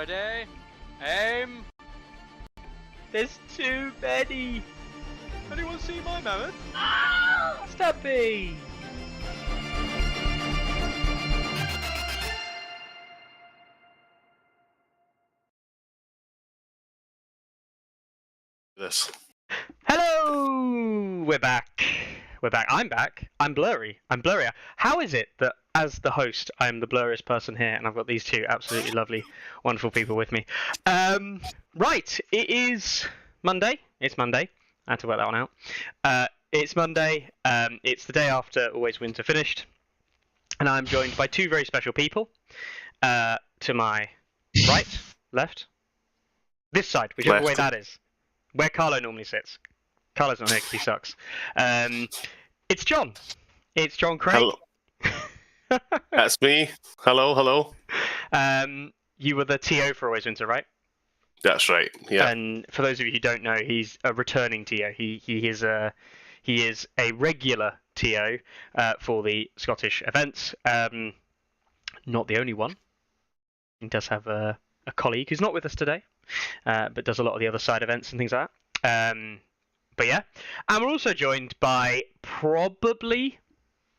Ready? Aim! There's too many! Anyone see my mammoth? Stubby! This. Hello! We're back. I'm back. I'm blurry. I'm blurrier. How is it that, as the host, I'm the blurriest person here, and I've got these two absolutely lovely, wonderful people with me? Right. It is Monday. It's Monday. I had to work that one out. It's Monday. It's the day after Always Winter finished, and I'm joined by two very special people. To my right, left, this side, whichever Left. way that is, where Carlo normally sits. Carlo's not here because he sucks. It's John. It's John Craig. Hello. That's me. Hello. You were the TO for Always Winter, right? That's right. Yeah. And for those of you who don't know, he's a returning TO. He is a regular TO for the Scottish events. Not the only one. He does have a colleague who's not with us today, but does a lot of the other side events and things like that. But yeah, and we're also joined by probably,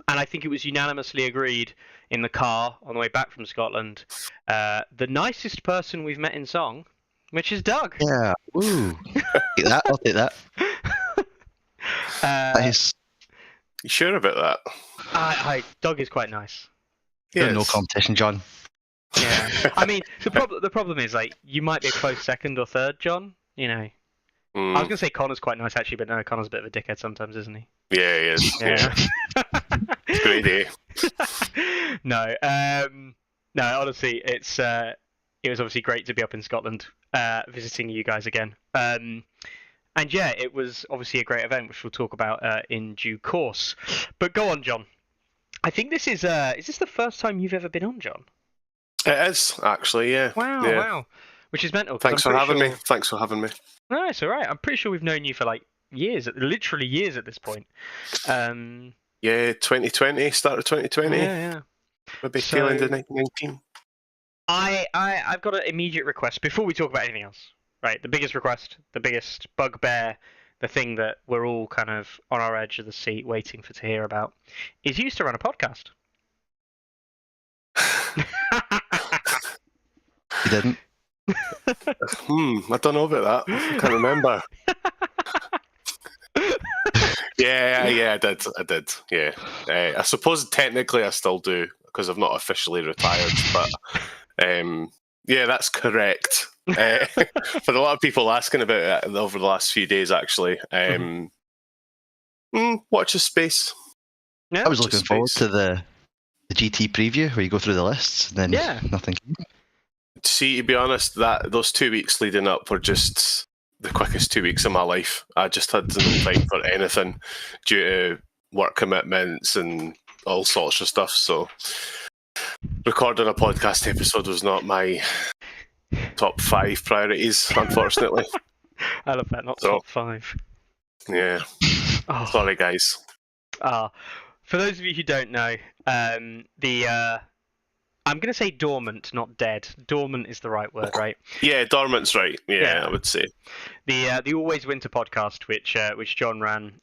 and I think it was unanimously agreed in the car on the way back from Scotland, the nicest person we've met in song, which is Doug. Yeah. Ooh. Take that. I'll take that. Nice. You sure about that? Doug is quite nice. Yes. No competition, John. Yeah. I mean, the problem is, like, you might be a close second or third, John. You know. I was gonna say Connor's quite nice actually, but no, Connor's a bit of a dickhead sometimes, isn't he? Yeah, he is. Yeah. It's a great day. No, honestly, it was obviously great to be up in Scotland, visiting you guys again. And yeah, it was obviously a great event, which we'll talk about in due course. But go on, John. I think this is this the first time you've ever been on, John? It is, actually, yeah. Wow. Which is mental. Thanks for having me. Thanks for having me. No, it's all right. I'm pretty sure we've known you for like years, literally years at this point. Yeah, 2020, start of 2020. Yeah. Maybe tail end of 1919. I've got an immediate request before we talk about anything else. Right, the biggest request, the biggest bugbear, the thing that we're all kind of on our edge of the seat waiting to hear about, is you used to run a podcast. You didn't? I don't know about that. I can't remember. Yeah, I did. Yeah. I suppose technically I still do because I've not officially retired, but yeah, that's correct. For a lot of people asking about it over the last few days, actually. Watch this space. Yeah, I was looking forward to the GT preview where you go through the lists and then nothing. See, to be honest, those 2 weeks leading up were just the quickest 2 weeks of my life. I just had no time for anything due to work commitments and all sorts of stuff. So recording a podcast episode was not my top 5 priorities, unfortunately. I love that, not top 5. Yeah. Oh. Sorry, guys. For those of you who don't know, I'm going to say dormant, not dead. Dormant is the right word, right? Yeah, dormant's right. Yeah, I would say. The Always Winter podcast, which John ran,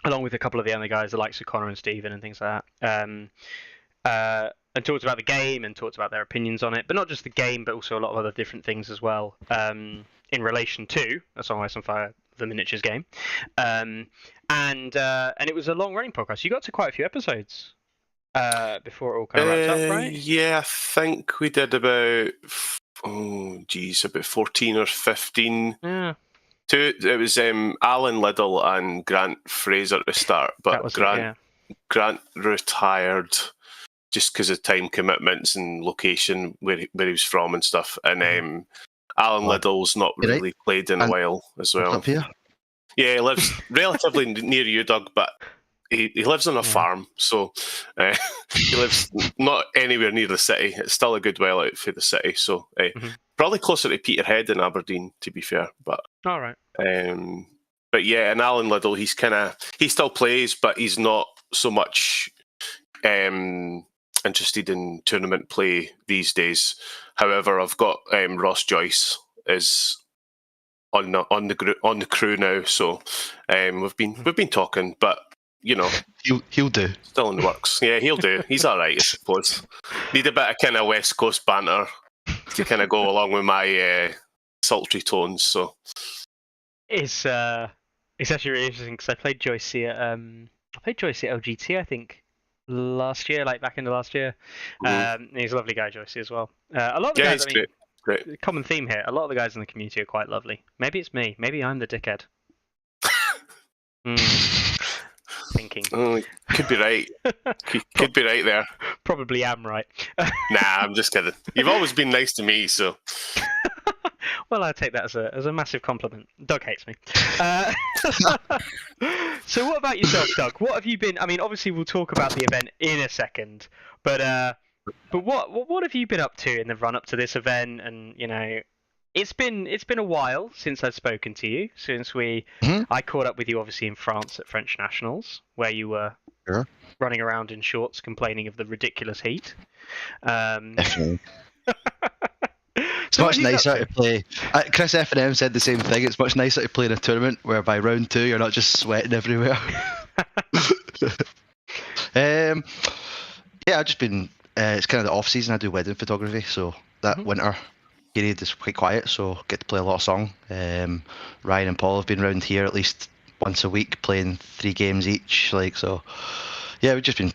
along with a couple of the other guys, the likes of Connor and Stephen and things like that, and talked about the game and talked about their opinions on it, but not just the game, but also a lot of other different things as well, in relation to A Song of Ice and Fire, the miniatures game, and it was a long-running podcast. You got to quite a few episodes. Before it all kind of wrapped up, right? Yeah, I think we did about 14 or 15. Yeah. It was Alan Liddell and Grant Fraser at the start, but Grant retired just because of time commitments and location where he was from and stuff. And Alan Liddell's not really played in a while as well. Up here? Yeah, he lives relatively near you, Doug, but he lives on a farm, so he lives not anywhere near the city. It's still a good while out for the city, so probably closer to Peterhead than Aberdeen, to be fair. But all right. But yeah, and Alan Liddell, he still plays, but he's not so much interested in tournament play these days. However, I've got Ross Joyce is on the crew now, so we've been talking, but He'll do. still in the works. Yeah, he'll do. He's all right, I suppose. Need a bit of kind of West Coast banter to kind of go along with my sultry tones. So It's actually really interesting because I played Joycey at LGT, I think, last year, like back into last year. He's a lovely guy, Joycey, as well. A lot of the yeah, guys, he's great. the common theme here. A lot of the guys in the community are quite lovely. Maybe it's me. Maybe I'm the dickhead. Thinking. Oh, could be right. Could be right there. Probably am right. Nah, I'm just kidding. You've always been nice to me, so. Well, I take that as a massive compliment. Doug hates me. So what about yourself, Doug? What have you been? I mean, obviously we'll talk about the event in a second, but what have you been up to in the run up to this event? And it's been a while since I've spoken to you. Since I caught up with you obviously in France at French Nationals, where you were running around in shorts complaining of the ridiculous heat. Definitely. It's much nicer to play. Chris F&M said the same thing. It's much nicer to play in a tournament where by round 2 you're not just sweating everywhere. Yeah, I've just been. It's kind of the off season. I do wedding photography, so that winter period is quite quiet. So get to play a lot of song. Ryan and Paul have been around here at least once a week, playing 3 games each. So yeah, we've just been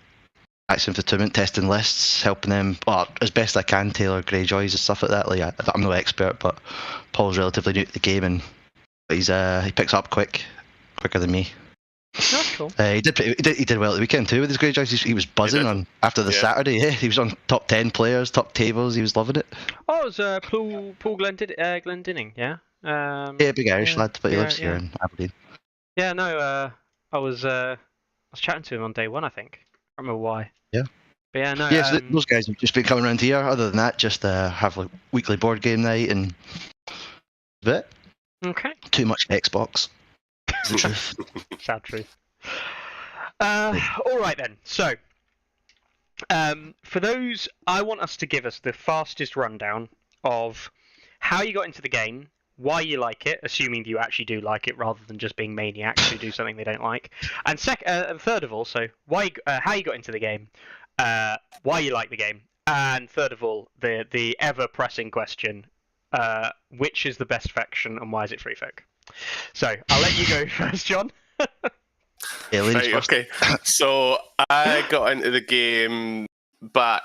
practicing for the tournament, testing lists, helping them as best I can tailor Greyjoys and stuff like that. I'm no expert, but Paul's relatively new to the game, and he picks up quicker than me. That's cool. He did well at the weekend too with his Greyjoys. He was buzzing after the Saturday. Yeah, he was on top 10 players, top tables. He was loving it. Oh, it was Paul Glendinning, yeah. Yeah, big Irish lad, but he lives here in Aberdeen. Yeah, no. I was chatting to him on day 1, I think. I don't remember why. Yeah. But yeah, no. Yeah, so those guys have just been coming around here. Other than that, just have like weekly board game night and that's it. Okay. Too much Xbox. Sad truth. All right then. So, for those, I want us to give us the fastest rundown of how you got into the game, why you like it, assuming you actually do like it, rather than just being maniacs who do something they don't like. And third of all, so how you got into the game, why you like the game, and third of all, the ever pressing question, which is the best faction and why is it free folk? So I'll let you go first, John. Yeah, right, first. okay. So I got into the game back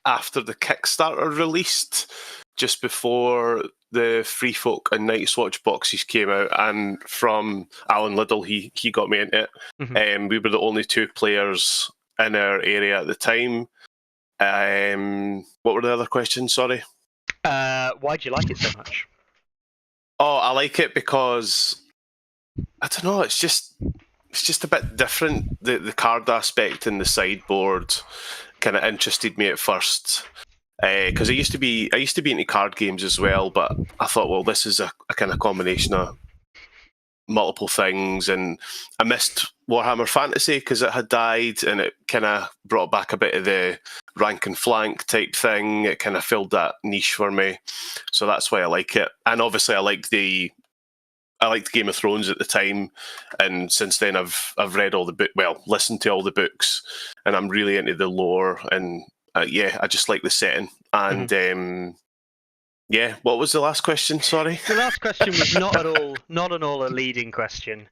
after the Kickstarter released, just before the Free Folk and Night's Watch boxes came out, and from Alan Liddell, he got me into it. Mm-hmm. We were the only 2 players in our area at the time. What were the other questions? Sorry. Why do you like it so much? Oh, I like it because I don't know. It's just a bit different. The card aspect and the sideboard kind of interested me at first. Because I used to be into card games as well, but I thought, well, this is a kind of combination of multiple things, and I missed Warhammer Fantasy because it had died, and it kind of brought back a bit of the rank and flank type thing. It kind of filled that niche for me, so that's why I like it. And obviously, I liked Game of Thrones at the time, and since then I've read all the listened to all the books, and I'm really into the lore, and I just like the setting. And what was the last question? Sorry. The last question was not at all a leading question.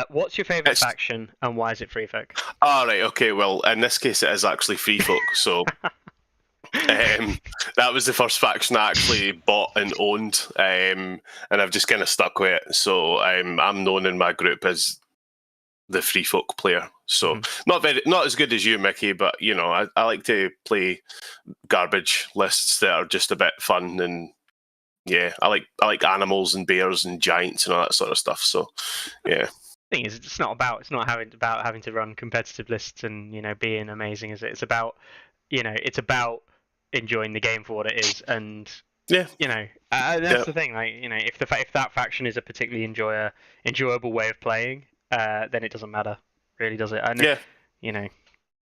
What's your favourite faction and why is it free folk? All right. Okay. Well, in this case, it is actually free folk. So that was the first faction I actually bought and owned, and I've just kind of stuck with it. So I'm known in my group as the free folk player. So not as good as you, Mickey, but I like to play garbage lists that are just a bit fun, and I like animals and bears and giants and all that sort of stuff. So yeah. The thing is, it's not about having to run competitive lists and being amazing, is it? It's about enjoying the game for what it is, and that's the thing. Like if that faction is a particularly enjoyable way of playing, then it doesn't matter, really, does it? And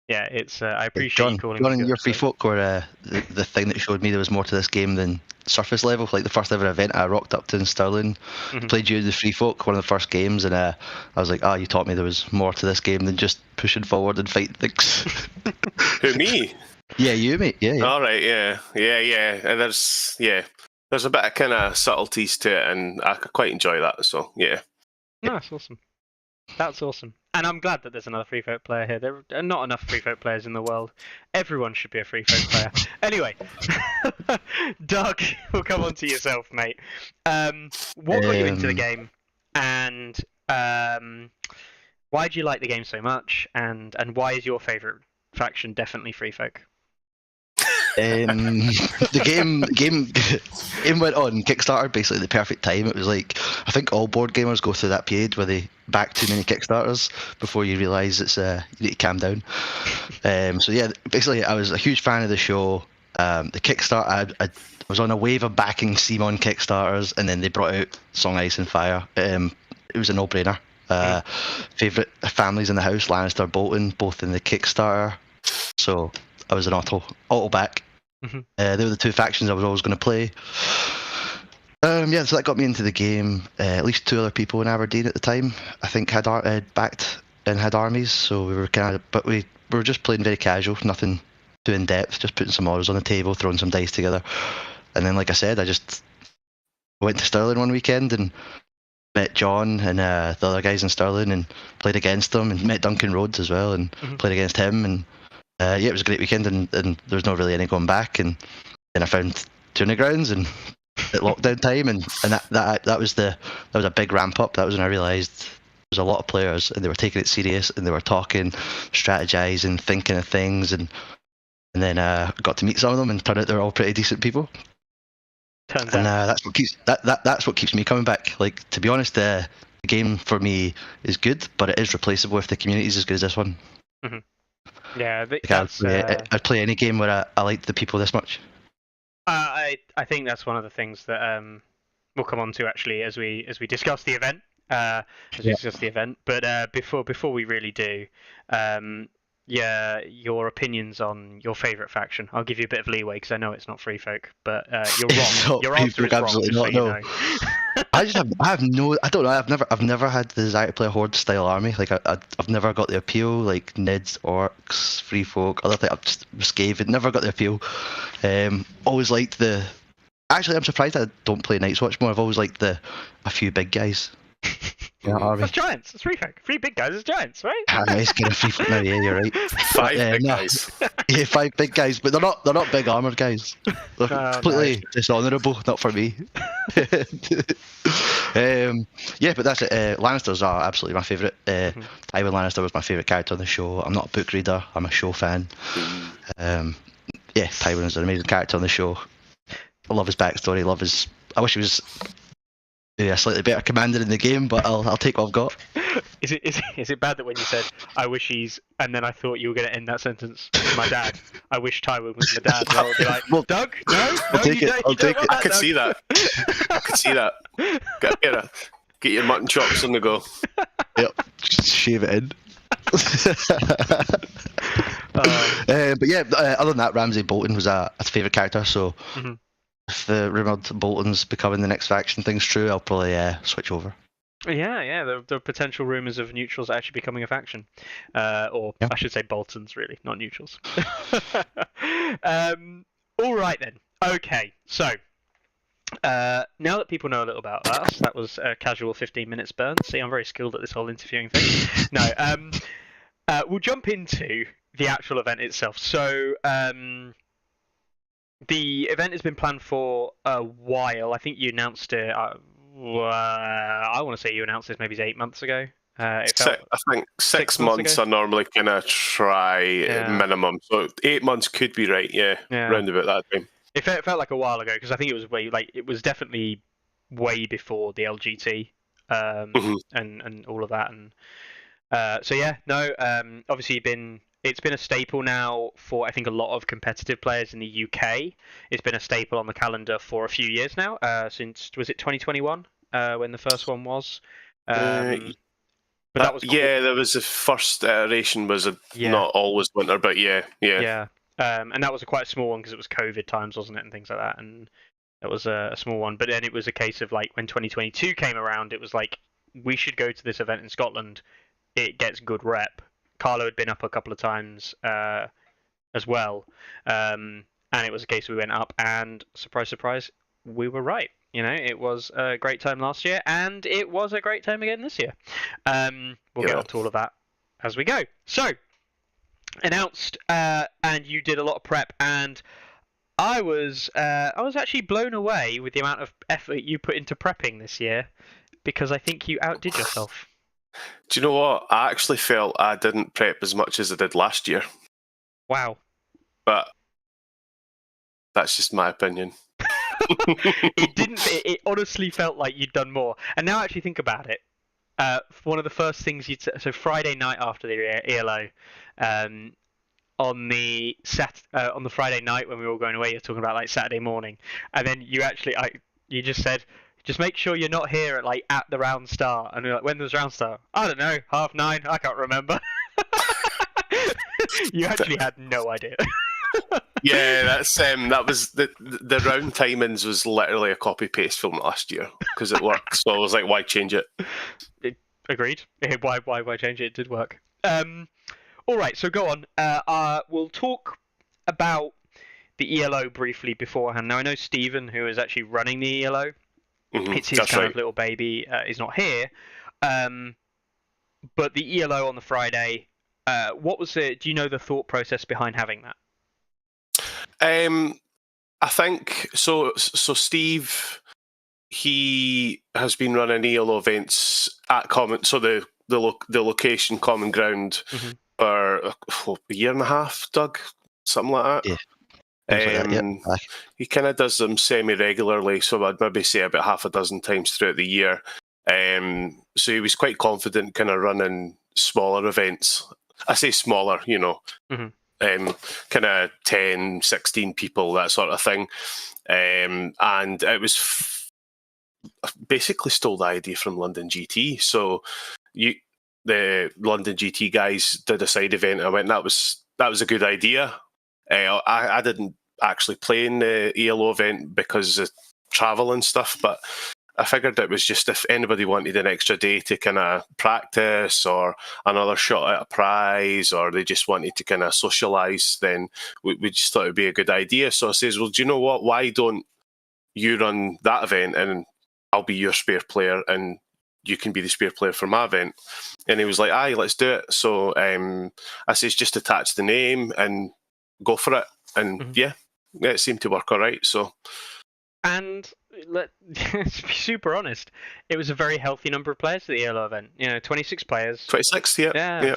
Yeah, it's. I appreciate John, you calling John me and good. your free folk were the thing that showed me there was more to this game than surface level. Like the first ever event I rocked up to in Stirling, Mhm. played you in the free folk, one of the first games, and I was like, you taught me there was more to this game than just pushing forward and fighting things. Who, me? Yeah, you, mate. Yeah. All right, yeah. And there's a bit of kind of subtleties to it, and I quite enjoy that. So yeah. No, that's awesome. That's awesome. And I'm glad that there's another free folk player here. There are not enough free folk players in the world. Everyone should be a free folk player. Anyway, Doug, we'll come on to yourself, mate. What got you into the game, and why do you like the game so much, and why is your favourite faction definitely free folk? The game went on Kickstarter basically at the perfect time. It was like, I think all board gamers go through that period where they back too many Kickstarters before you realise it's you need to calm down. So yeah, basically I was a huge fan of the show. The Kickstarter, I was on a wave of backing Simon Kickstarters, and then they brought out Song Ice and Fire. It was a no-brainer. Favourite families in the house, Lannister, Bolton, both in the Kickstarter. So I was an auto back. Mm-hmm. They were the two factions I was always going to play. So that got me into the game. At least two other people in Aberdeen at the time, I think, had backed and had armies. So we were but we were just playing very casual, nothing too in depth, just putting some orders on the table, throwing some dice together. And then, like I said, I just went to Stirling one weekend and met John and the other guys in Stirling and played against them, and met Duncan Rhodes as well and played against him. And it was a great weekend, and there was not really any going back. And then I found Tourney grounds and at lockdown time, and that was a big ramp up. That was when I realised there was a lot of players, and they were taking it serious, and they were talking, strategizing, thinking of things, and then got to meet some of them, and turned out they're all pretty decent people. Turns out. That's what keeps that's what keeps me coming back. Like, to be honest, the game for me is good, but it is replaceable if the community is as good as this one. Mm-hmm. Yeah, I'd play any game where I liked the people this much. I think that's one of the things that we'll come on to actually as we discuss the event. But before we really do, your opinions on your favourite faction. I'll give you a bit of leeway because I know it's not free folk, but you're wrong. Your answer is wrong. Absolutely not. No. I don't know. I've never had the desire to play a horde style army. Like I've never got the appeal. Like Nids, orcs, free folk, other things. I've just Skaven. Never got the appeal. Always liked the. Actually, I'm surprised I don't play Night's Watch more. I've always liked a few big guys. That's giants. It's free folk. Free big guys is giants, right? Nice kind of free folk now. Yeah, you're right. Five big guys. Yeah, 5 big guys, but they're not big armored guys. They're completely dishonourable. Not for me. But that's it. Lannisters are absolutely my favourite. Tywin Lannister was my favourite character on the show. I'm not a book reader. I'm a show fan. Tywin is an amazing character on the show. I love his backstory. I wish he was a slightly better commander in the game, but I'll take what I've got. Is it bad that when you said I wish he's, and then I thought you were going to end that sentence with my dad? I wish Tywin was my dad. And I'll be like, well, Doug, no, I'll take it. I'll take it. I could see that. I could see that. Get your mutton chops on the go. Yep, just shave it in. Other than that, Ramsay Bolton was a favourite character. So if the rumoured Bolton's becoming the next faction thing's true, I'll probably switch over. Yeah. The potential rumours of neutrals actually becoming a faction, I should say Boltons, really, not neutrals. All right then. Okay, so now that people know a little about us, that was a casual 15 minutes burn. See, I'm very skilled at this whole interviewing thing. No, we'll jump into the actual event itself. So, the event has been planned for a while. I think you announced it. I want to say you announced this maybe 8 months ago. I think 6 months are normally going to try minimum. So 8 months could be right. Yeah. Round about that time. It felt like a while ago because I think it was definitely way before the LGT and all of that. And obviously it's been a staple now for I think a lot of competitive players in the UK. It's been a staple on the calendar for a few years now. Since was it 2021 when the first one was? But that was cool. Yeah, there was the first iteration was not always winter, but yeah. And that was quite a small one because it was COVID times, wasn't it, and things like that. And that was a small one. But then it was a case of like when 2022 came around, it was like we should go to this event in Scotland. It gets good rep. Carlo had been up a couple of times as well, and it was a case we went up, and surprise, surprise, we were right. You know, it was a great time last year, and it was a great time again this year. We'll get on to all of that as we go. So, announced, and you did a lot of prep, and I was actually blown away with the amount of effort you put into prepping this year, because I think you outdid yourself. Do you know what? I actually felt I didn't prep as much as I did last year. Wow. But that's just my opinion. It honestly felt like you'd done more. And now I actually think about it. One of the first things so Friday night after the ELO, on the Friday night when we were all going away, you're talking about like Saturday morning, and then you just said, just make sure you're not here at the round start. And we're like, when was round start? I don't know, 9:30. I can't remember. You actually had no idea. Yeah, that was the round timings was literally a copy paste from last year because it worked. So I was like, why change it? Agreed. Why change it? It did work. All right, so go on. We'll talk about the ELO briefly beforehand. Now I know Stephen, who is actually running the ELO, it's his kind of little baby, is not here. But the ELO on the Friday, what was it? Do you know the thought process behind having that? I think so. So Steve, he has been running ELO events at the location Common Ground for a year and a half, Doug, something like that. Yeah. He kind of does them semi-regularly, so I'd maybe say about half a dozen times throughout the year. So he was quite confident kind of running smaller events. I say smaller, you know, kind of 10, 16 people, that sort of thing. And it was basically stole the idea from London GT. So the London GT guys did a side event. I went, that was a good idea. I didn't actually play in the ELO event because of travel and stuff, but I figured it was just if anybody wanted an extra day to kind of practice or another shot at a prize, or they just wanted to kind of socialise, then we just thought it would be a good idea. So I says, well, do you know what? Why don't you run that event and I'll be your spare player and you can be the spare player for my event? And he was like, aye, let's do it. So I says, just attach the name and go for it. And yeah, it seemed to work all right. So. And let's be super honest, it was a very healthy number of players at the ELO event. 26 players. 26, yeah. Yeah.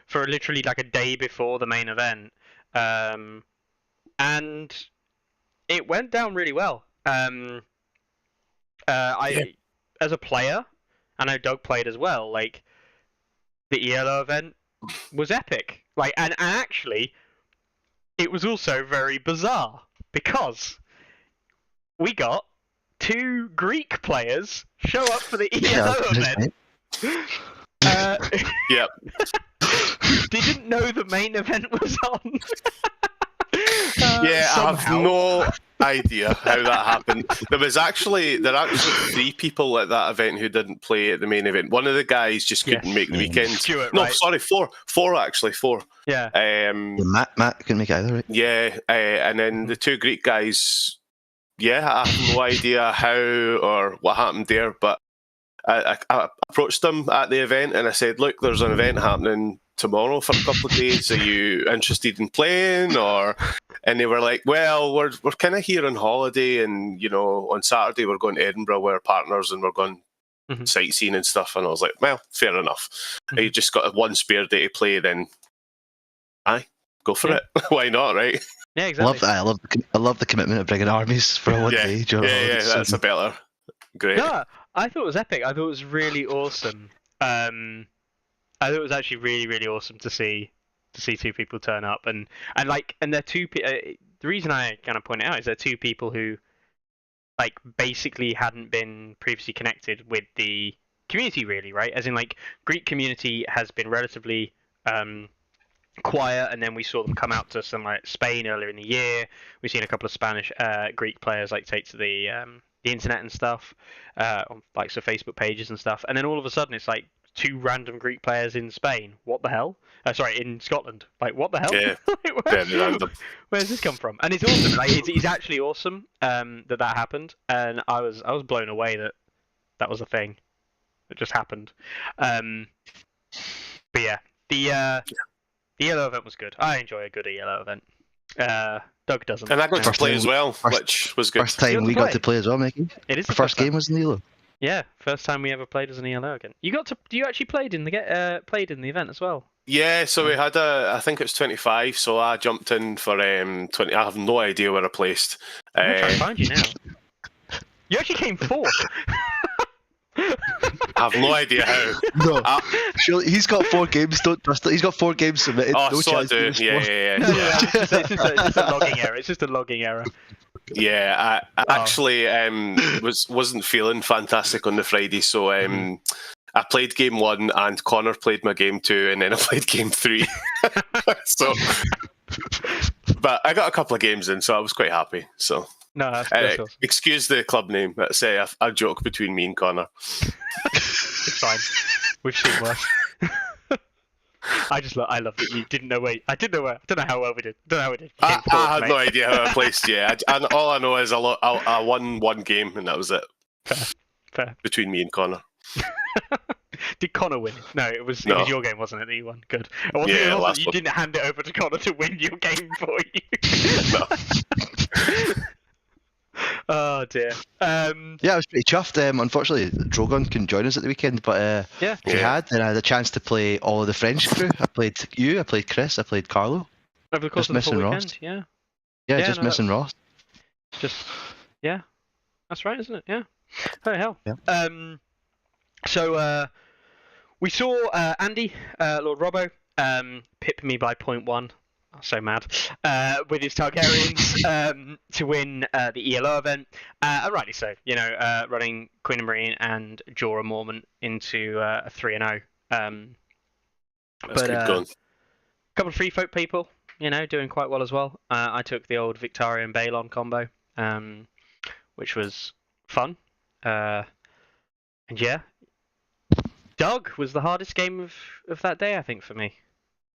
For literally like a day before the main event, and it went down really well. As a player, I know Doug played as well. Like the ELO event was epic. And actually, it was also very bizarre because we got 2 Greek players show up for the ELO event. Yep. Who didn't know the main event was on. I have no idea how that happened. There are actually 3 people at that event who didn't play at the main event. One of the guys just couldn't make the weekend. Stuart, no, right? Sorry, 4 actually, 4. Yeah. Matt couldn't make it either, right? Yeah, and then the 2 Greek guys. Yeah, I have no idea how or what happened there, but I approached them at the event and I said, look, there's an event happening tomorrow for a couple of days. Are you interested in playing? And they were like, well, we're kind of here on holiday, and on Saturday we're going to Edinburgh with our partners and we're going sightseeing and stuff. And I was like, well, fair enough. You just got one spare day to play, then aye, go for it. Why not, right? Yeah, exactly. I love the commitment of bringing armies for one day. Yeah, that's a better. Great. No, I thought it was epic. I thought it was really awesome. I thought it was actually really, really awesome to see 2 people turn up, and they're 2. The reason I kind of point it out is they're 2 people who, basically hadn't been previously connected with the community really, right? As in like Greek community has been relatively quiet, and then we saw them come out to some like Spain earlier in the year. We've seen a couple of Spanish Greek players like take to the internet and stuff, on like some Facebook pages and stuff, and then all of a sudden it's like 2 random Greek players in Spain. What the hell? Sorry, in Scotland. Like, what the hell? Yeah, Like, very random. Where's this come from? And it's awesome. Like, it's actually awesome that happened, and I was blown away that was a thing that just happened. But yeah, the ELO event was good. I enjoy a good ELO event. Doug doesn't. And I got to First play time- as well, first- which was good. First time we got to play as well, Mickey. It is the Our first time. game was in the ELO. Yeah, first time we ever played as an ELO again. You actually played in the played in the event as well. Yeah, so we had I think it was 25, so I jumped in for 20. I have no idea where I placed. I'm gonna try and find you now. You actually came 4th. I have no idea how. No, Uh, surely he's got 4 games. Don't trust it. He's got 4 games submitted. Oh, no so I chance do. he was Yeah, fourth. yeah, No, yeah. it's just a logging error. It's just a logging error. Yeah, I actually wasn't feeling fantastic on the Friday, so I played game 1 and Connor played my game 2, and then I played game 3. So, but I got a couple of games in, so I was quite happy. So, No, that's awesome. excuse the club name. Let's say a joke between me and Connor. It's fine. We've seen worse. I love that you didn't know where. I don't know how well we did. Don't know how we did. You came I fourth, had mate. no idea how I placed. Yeah, and all I know is I won 1 game, and that was it Fair. between me and Connor. Did Connor win? No, it was No. your game, wasn't it? That you won. Good. It wasn't, Yeah, it wasn't last you one. didn't hand it over to Connor to win your game for you. No. Oh dear. Yeah, I was pretty chuffed. Unfortunately, Drogon couldn't join us at the weekend, but Yeah. if he Yeah. had, then I had a chance to play all of the French crew. I played you, I played Chris, I played Carlo. Over the course Just of the full missing weekend, Ross. yeah. Yeah, Yeah, just no, missing Ross. Just yeah. That's right, isn't it? Yeah. Oh hell. Yeah. So we saw Andy, Lord Robbo, pip me by 0.1. I'm so mad. With his Targaryens to win the ELO event, and rightly so. You know, running Queen and Marine and Jorah Mormont into a 3-0. That's But, good going. Couple of free folk people, you know, doing quite well as well. I took the old Victarion Balon combo, which was fun. And yeah, Doug was the hardest game of that day, I think, for me.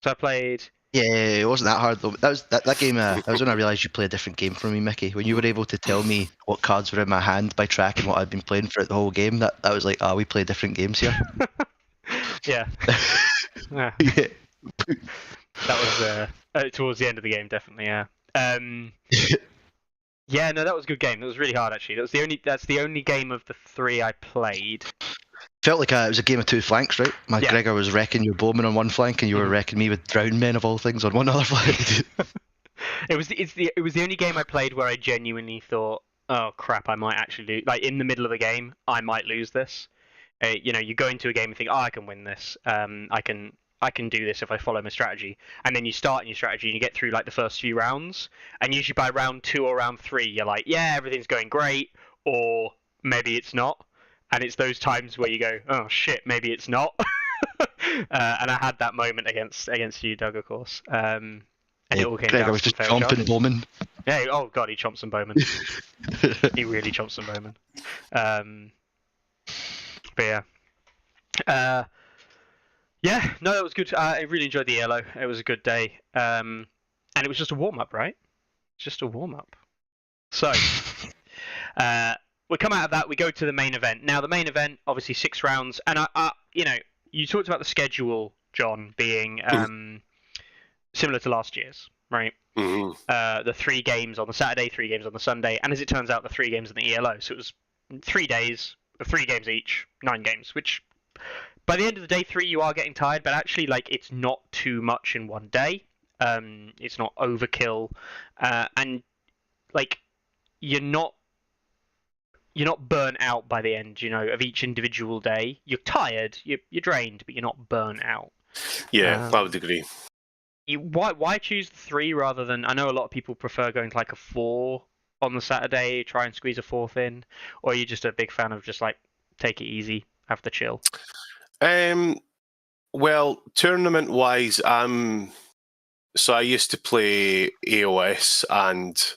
So I played. Yeah, it wasn't that hard though. That game. That was when I realised you play a different game from me, Mickey. When you were able to tell me what cards were in my hand by tracking what I'd been playing throughout the whole game, that was like, we play different games here. Yeah. Yeah. Yeah. That was towards the end of the game, definitely. Yeah. Yeah, no, that was a good game. That was really hard, actually. That's the only game of the 3 I played. Felt like it was a game of 2 flanks, right? My Yeah. Gregor was wrecking your bowman on one flank, and you were wrecking me with drowned men of all things on one other flank. It was the only game I played where I genuinely thought, oh crap, I might actually lose. Like in the middle of the game, I might lose this. You know, you go into a game and think, oh, I can win this. I can do this if I follow my strategy. And then you start in your strategy and you get through like the first few rounds, and usually by round 2 or round 3, you're like, yeah, everything's going great, or maybe it's not. And it's those times where you go, oh shit, maybe it's not. And I had that moment against you, Doug, of course. And it all came Gregor down was to just fair chomping charges. bowman. Yeah, oh god, he chomped some bowman. He really chomped some bowman. But yeah. Yeah, no, that was good. I really enjoyed the ELO. It was a good day. And it was just a warm-up, right? Just a warm-up. So, we come out of that, we go to the main event. Now, the main event, obviously 6 rounds. And, you know, you talked about the schedule, John, being similar to last year's, right? hmm The 3 games on the Saturday, 3 games on the Sunday, and as it turns out, the 3 games in the ELO. So it was 3 days of 3 games each, 9 games, which by the end of the day 3 you are getting tired, but actually like it's not too much in one day. It's not overkill, and like you're not burnt out by the end, you know, of each individual day. You're tired, you're drained, but you're not burnt out. Yeah, I would agree. Why choose the 3 rather than? I know a lot of people prefer going to like a 4 on the Saturday, try and squeeze a 4th in, or you're just a big fan of just like take it easy have the chill? Well, tournament-wise, so I used to play AOS, and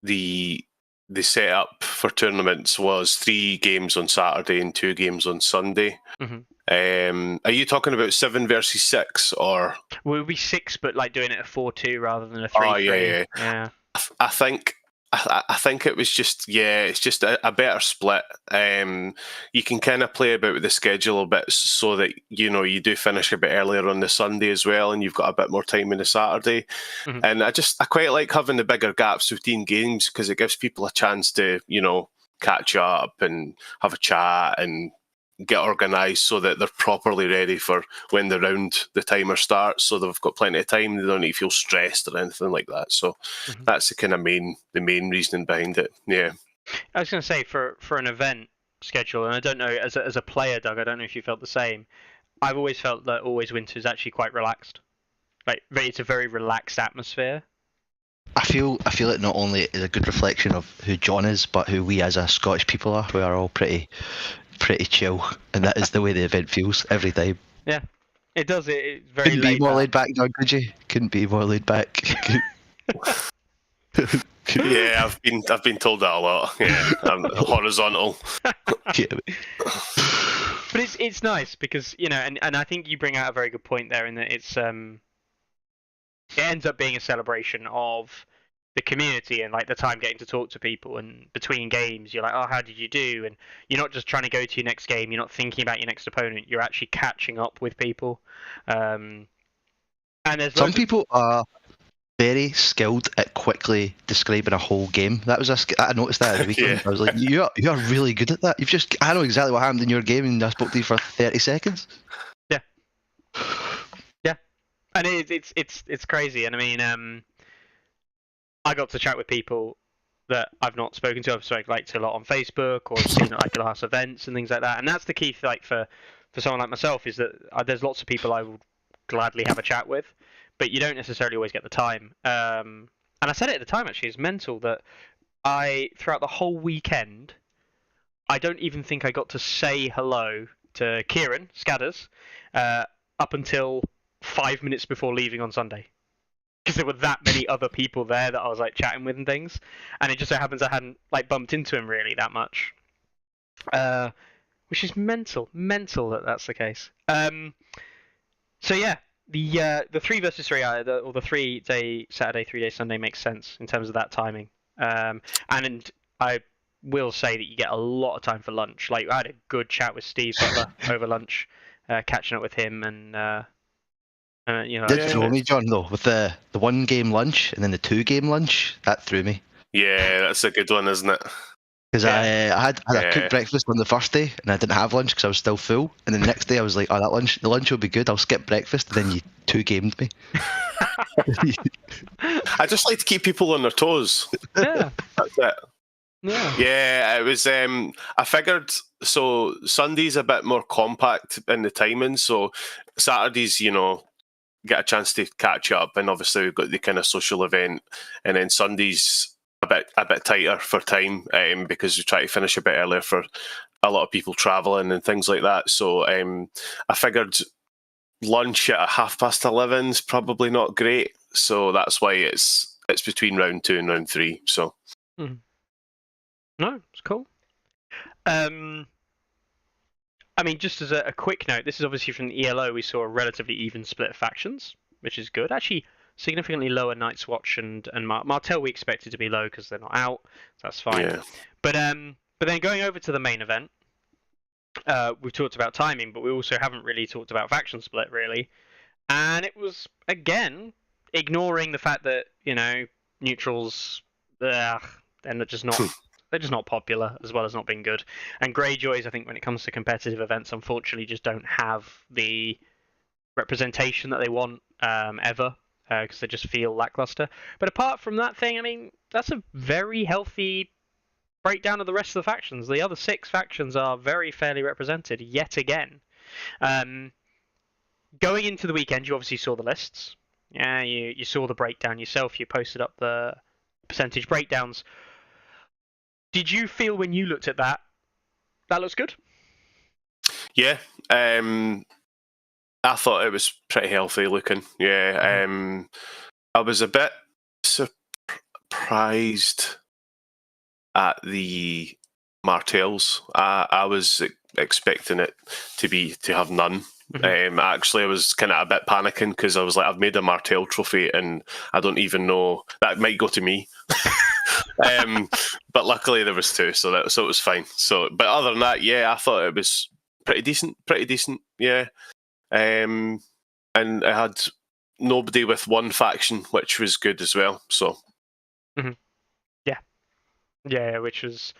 the setup for tournaments was 3 games on Saturday and 2 games on Sunday. Are you talking about 7 versus 6, or? Well, it would be 6, but like doing it a 4-2 rather than a 3-3. Oh, yeah. I think it was just, it's just a better split. You can kind of play about with the schedule a bit so that, you do finish a bit earlier on the Sunday as well, and you've got a bit more time on the Saturday. And I quite like having the bigger gaps between games, because it gives people a chance to, catch up and have a chat and get organised so that they're properly ready for when the timer starts, so they've got plenty of time. They don't need to feel stressed or anything like that. So that's the kind of main reasoning behind it. Yeah. I was going to say, for an event schedule, and I don't know, as a player, Doug, I don't know if you felt the same. I've always felt that Always Winter is actually quite relaxed. Like, it's a very relaxed atmosphere. I feel it not only is a good reflection of who John is, but who we as a Scottish people are. We are all pretty chill, and that is the way the event feels every time. Yeah, it does. It's very Couldn't be more laid back, Doug, could you? Couldn't be more laid back. Yeah, I've been told that a lot. Yeah, I'm horizontal. But it's nice because, and I think you bring out a very good point there, in that it ends up being a celebration of the community and like the time getting to talk to people, and between games you're like, oh, how did you do? And you're not just trying to go to your next game, you're not thinking about your next opponent, you're actually catching up with people. And there's some people are very skilled at quickly describing a whole game. I noticed that at the weekend. I was like, you are really good at that. I know exactly what happened in your game, and I spoke to you for 30 seconds. Yeah, and it's crazy. And I mean, I got to chat with people that I've not spoken to. I've spoken to a lot on Facebook, or seen at last events and things like that. And that's the key, for someone like myself, is that there's lots of people I would gladly have a chat with, but you don't necessarily always get the time. And I said it at the time, actually, it's mental that throughout the whole weekend, I don't even think I got to say hello to Kieran Scadders up until 5 minutes before leaving on Sunday. Because there were that many other people there that I was chatting with and things, and it just so happens I hadn't bumped into him really that much, which is mental that that's the case. So yeah, the 3 versus 3, or the 3-day Saturday, 3-day Sunday makes sense in terms of that timing. And I will say that you get a lot of time for lunch. I had a good chat with Steve Butler over lunch, catching up with him, and. Did throw me, John, though, with the 1 game lunch and then the 2 game lunch. That threw me. Yeah, that's a good one, isn't it? Because I had a cooked breakfast on the first day, and I didn't have lunch because I was still full. And then the next day I was like, oh, the lunch will be good. I'll skip breakfast. And then you 2 gamed me. I just like to keep people on their toes. Yeah. That's it. Yeah, it was. I figured, so Sunday's a bit more compact in the timing. So Saturdays, get a chance to catch up, and obviously we've got the kind of social event, and then Sunday's a bit tighter for time, because we try to finish a bit earlier for a lot of people travelling and things like that. So I figured lunch at 11:30 is probably not great, so that's why it's between round 2 and round 3. So no, it's cool. I mean, just as a quick note, this is obviously from the ELO. We saw a relatively even split of factions, which is good. Actually, significantly lower Night's Watch and Martell we expected to be low because they're not out. So that's fine. Yeah. But then going over to the main event, we've talked about timing, but we also haven't really talked about faction split, really. And it was, again, ignoring the fact that, neutrals, they're just not... They're just not popular, as well as not being good. And Greyjoys, I think, when it comes to competitive events, unfortunately, just don't have the representation that they want ever, because they just feel lackluster. But apart from that thing, I mean, that's a very healthy breakdown of the rest of the factions. The other 6 factions are very fairly represented, yet again. Going into the weekend, you obviously saw the lists. Yeah, you saw the breakdown yourself. You posted up the percentage breakdowns. Did you feel when you looked at that looks good? Yeah, I thought it was pretty healthy looking. Yeah, I was a bit surprised at the Martells. I was expecting it to have none. Actually, I was kind of a bit panicking because I was like, I've made a Martell trophy and I don't even know that might go to me. But luckily there was 2, so it was fine. So, but other than that, yeah, I thought it was pretty decent. Yeah. And it had nobody with one faction, which was good as well. So, yeah, which was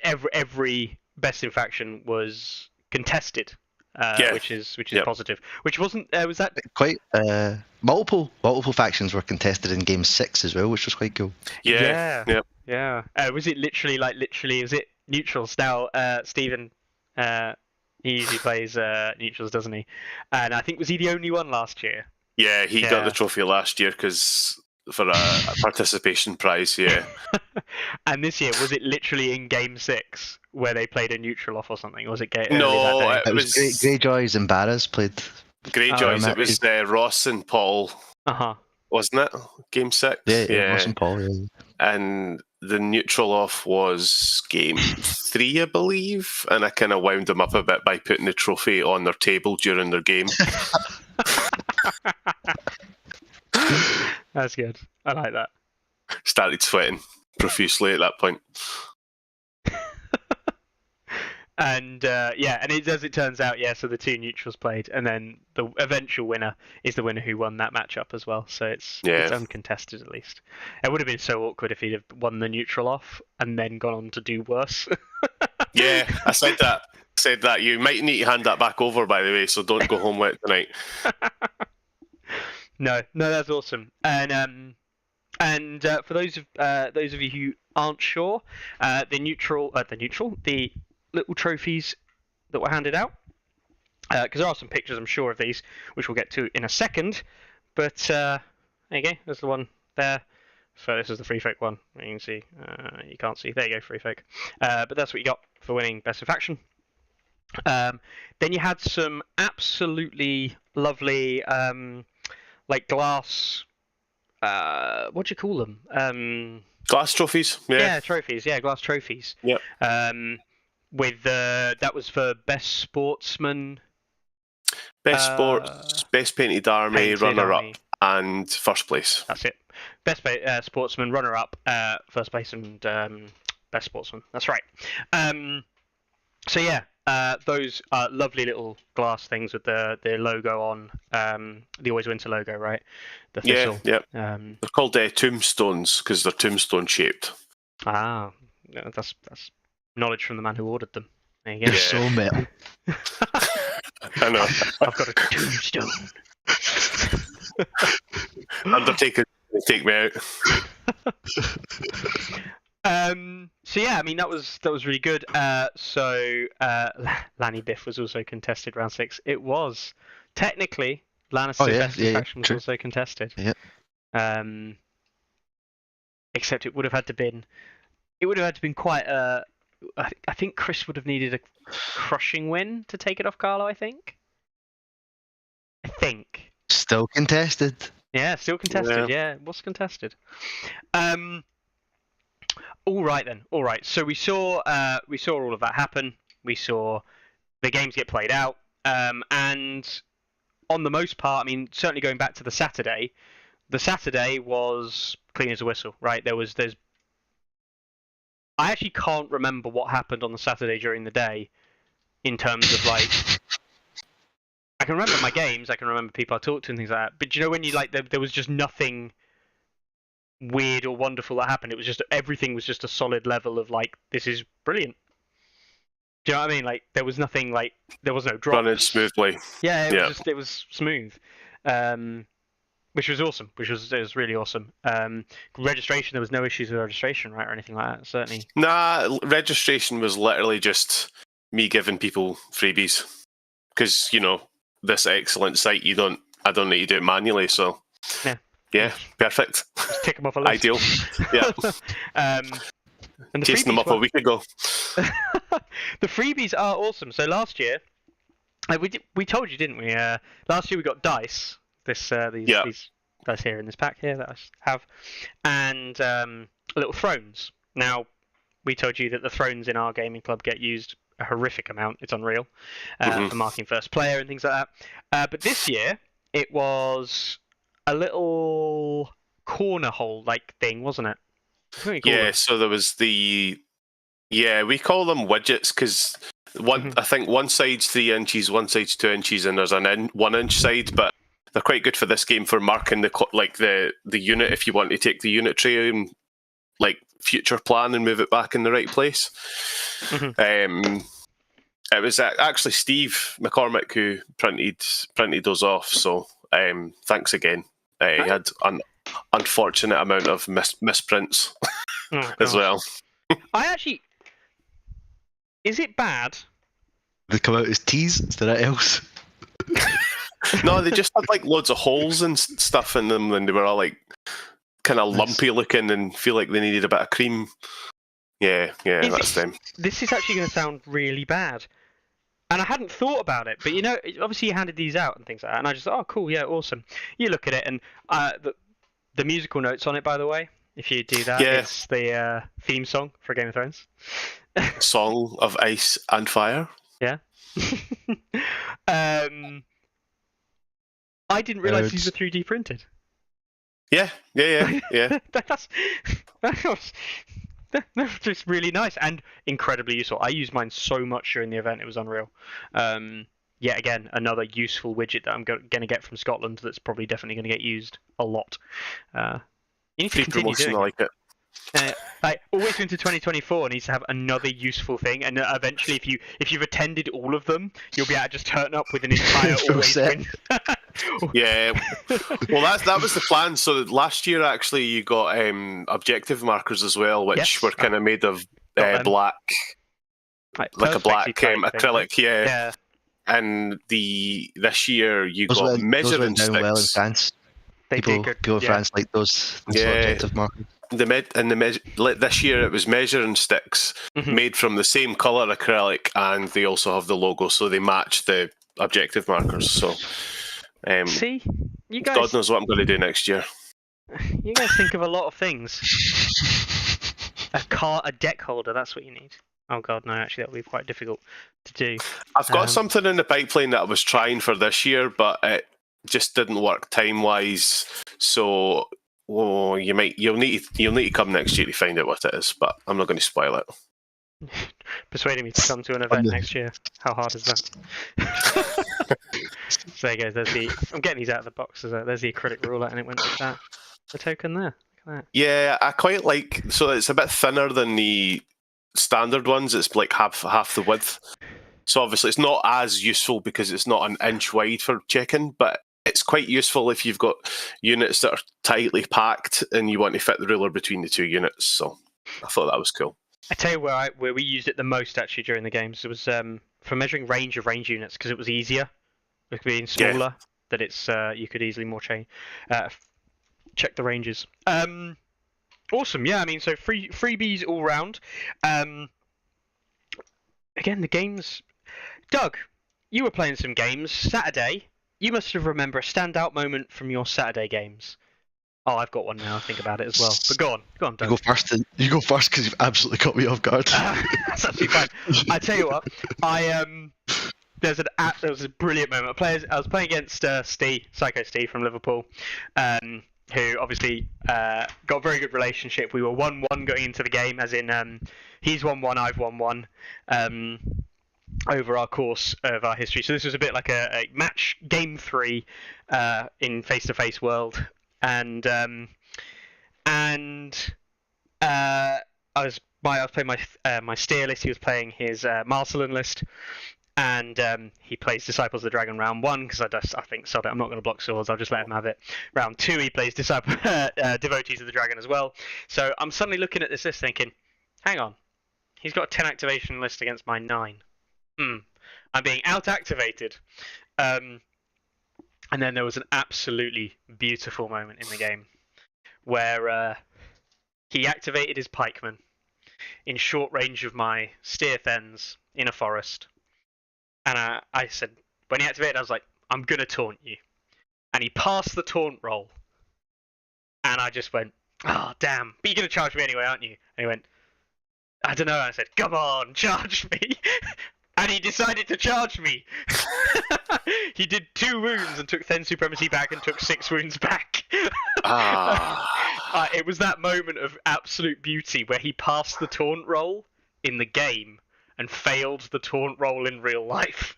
every best in faction was contested, which is positive. Which wasn't was that quite multiple factions were contested in game 6 as well, which was quite cool. Yeah. Was it literally was it neutrals now? Stephen, he usually plays neutrals, doesn't he? And I think was he the only one last year? Yeah, he got the trophy last year for a participation prize. Yeah. And this year, was it literally in game 6 where they played a neutral off or something? Or was it No, that day? It was Greyjoys and Barras played. Greyjoys. It was Ross and Paul. Wasn't it? Game 6. Yeah. Ross and Paul. Yeah. And the neutral off was game 3, I believe, and I kind of wound them up a bit by putting the trophy on their table during their game. That's good. I like that. Started sweating profusely at that point. And and as it turns out, so the 2 neutrals played, and then the eventual winner is the winner who won that matchup as well. So it's uncontested at least. It would have been so awkward if he'd have won the neutral off and then gone on to do worse. Yeah, I said that. You might need to hand that back over, by the way, so don't go home with it tonight. No, that's awesome. And for those of you who aren't sure, the little trophies that were handed out, because there are some pictures, I'm sure, of these, which we'll get to in a second. But there you go. There's the one there. So this is the free fake one. You can see. You can't see. There you go, free fake. But that's what you got for winning best of faction. Then you had some absolutely lovely, like glass. What do you call them? Glass trophies. Yeah, trophies. Yeah, glass trophies. Yep. With that was for best sportsman, best sports, best painted army, runner-up, and first place. That's it. Best sportsman, runner-up, first place, and best sportsman. That's right. So yeah, those are lovely little glass things with the logo on, the Always Winter logo, right? The thistle. Yeah. They're called tombstones because they're tombstone shaped. Ah, that's knowledge from the man who ordered them. There you go. They're so metal. I know. I've got a tombstone. Undertaker, take me out. So yeah, I mean that was really good. So Lanny Biff was also contested round 6. It was technically Lannister's best faction was also contested. Yeah. Except it would have had to been quite a. I think Chris would have needed a crushing win to take it off Carlo. I think. Still contested. Yeah, still contested. Yeah, it was contested. All right then. All right. So we saw all of that happen. We saw the games get played out, and on the most part, I mean, certainly going back to the Saturday was clean as a whistle, right? I actually can't remember what happened on the Saturday during the day, in terms of like. I can remember my games. I can remember people I talked to and things like that. But do you know when you there was just nothing weird or wonderful that happened. It was just everything was just a solid level of like, this is brilliant. Do you know what I mean? Like there was nothing, like there was no drops. Running smoothly. Yeah, it was smooth, which was awesome. It was really awesome. Registration, there was no issues with registration, right, or anything like that. Certainly. Nah, registration was literally just me giving people freebies because this excellent site. I don't need to do it manually, so yeah, perfect. Just tick them off a list. Ideal. Yeah. And chasing them up a week ago. The freebies are awesome. So last year, We told you, didn't we? Last year we got dice. These dice here in this pack here that I have, and little thrones. Now, we told you that the thrones in our gaming club get used a horrific amount. It's unreal for marking first player and things like that. But this year it was a little corner hole like thing, wasn't it? Yeah. So there was we call them widgets because I think one side's 3 inches, one side's 2 inches, and there's an 1 inch side, but they're quite good for this game for marking the unit if you want to take the unit tray and like future plan and move it back in the right place. It was actually Steve McCormick who printed those off, so thanks again. He had an unfortunate amount of misprints as well. Is it bad? They come out as T's instead of L's. No, they just had like loads of holes and stuff in them, and they were all like kind of lumpy looking and feel like they needed a bit of cream. Yeah, that's them. This is actually going to sound really bad. And I hadn't thought about it, but obviously you handed these out and things like that, and I just thought, oh, cool, yeah, awesome. You look at it, and the musical notes on it, by the way, if you do that, it's the theme song for Game of Thrones. Song of Ice and Fire. Yeah. I didn't realise these were 3D printed. Yeah. That's just really nice and incredibly useful. I used mine so much during the event; it was unreal. Yet again, another useful widget that I'm going to get from Scotland. That's probably definitely going to get used a lot. You need to continue doing it. I like it. Always into 2024 needs to have another useful thing, and eventually, if you've attended all of them, you'll be able to just turn up with an entire always win. Yeah, well, that was the plan. So last year, actually, you got objective markers as well, which were kind of made of black, like a black acrylic. Yeah. And this year you got measuring sticks. Well in France. People in France like those objective markers. This year it was measuring sticks made from the same colour acrylic, and they also have the logo, so they match the objective markers. So, see, you guys. God knows what I'm going to do next year. You guys think of a lot of things. A deck holder. That's what you need. Oh God, no! Actually, that would be quite difficult to do. I've got something in the pipeline that I was trying for this year, but it just didn't work time-wise. So. Oh, you'll need to come next year to find out what it is, but I'm not going to spoil it. Persuading me to come to an event next year. How hard is that? So there you go. I'm getting these out of the box. There's the acrylic ruler, and it went with that. The token there. Look at that. Yeah, I quite like. So it's a bit thinner than the standard ones. It's like half the width. So obviously it's not as useful because it's not an inch wide for checking, but it's quite useful if you've got units that are tightly packed and you want to fit the ruler between the two units. So I thought that was cool. I tell you where we used it the most actually during the games. It was for measuring range of range units because it was easier. With being smaller, that it's you could easily check the ranges. Awesome, yeah. I mean, so freebies all round. Again, the games. Doug, you were playing some games Saturday. You must have remembered a standout moment from your Saturday games. Oh, I've got one now. I think about it as well. But go on, Doug. You go first because you've absolutely caught me off guard. That's absolutely fine. I tell you what, there was a brilliant moment. I was playing against Psycho Steve from Liverpool, who obviously got a very good relationship. We were 1-1 going into the game, as in he's 1-1, I've 1-1. Over our course of our history. So this was a bit like a match game 3 in face-to-face world, and I was playing my steer list. He was playing his Marcelin list, and he plays Disciples of the Dragon round 1 because I think sod it, I'm not going to block swords. I'll just let him have it. Round 2 he plays Devotees of the Dragon as well. So I'm suddenly looking at this list thinking, hang on, he's got a 10 activation list against my 9. I'm being out-activated. And then there was an absolutely beautiful moment in the game where he activated his pikeman in short range of my steer fens in a forest. And I said, When he activated, I was like, I'm going to taunt you. And he passed the taunt roll. And I just went, oh, damn. But you're going to charge me anyway, aren't you? And he went, I don't know. And I said, come on, charge me. And he decided to charge me. He did 2 wounds and took Then Supremacy back and took 6 wounds back. It was that moment of absolute beauty where he passed the taunt roll in the game and failed the taunt roll in real life.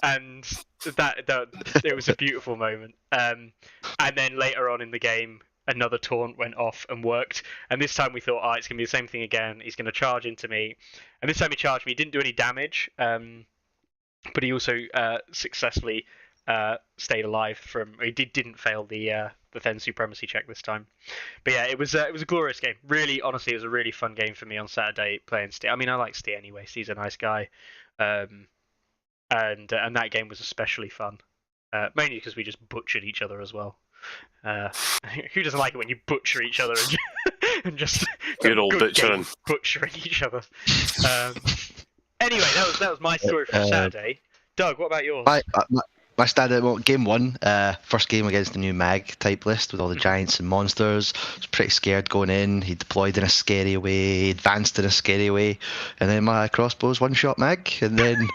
And that it was a beautiful moment. And then later on in the game, another taunt went off and worked. And this time we thought, it's going to be the same thing again. He's going to charge into me. And this time he charged me. He didn't do any damage, but he also successfully stayed alive from. He didn't fail the Then Supremacy check this time. But yeah, it was a glorious game. Really, honestly, it was a really fun game for me on Saturday playing Steve. I mean, I like Steve anyway. Steve's a nice guy, and that game was especially fun, mainly because we just butchered each other as well. Who doesn't like it when you butcher each other and just good old butchering each other? Anyway, that was my story from Saturday. Doug, what about yours? My standard, well, game 1, first game against the new mag type list with all the giants and monsters. I was pretty scared going in. He deployed in a scary way, he advanced in a scary way, and then my crossbow's one-shot mag, and then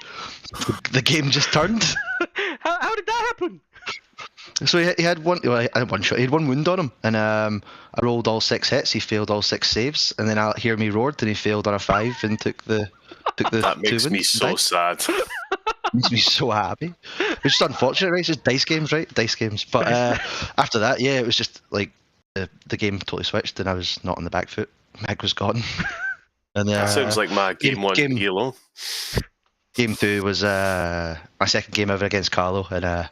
the game just turned. How did that happen? So he had one shot. He had 1 wound on him, and I rolled all 6 hits. He failed all 6 saves, and then I hear me roared, and he failed on a 5 and took the. That makes me so sad. Makes me so happy. It's just unfortunate, right? It's just dice games, right? Dice games. But after that, yeah, it was just like the game totally switched, and I was not on the back foot. Mag was gone. And that sounds like my game 1 ELO. Game 2 was my second game ever against Carlo, and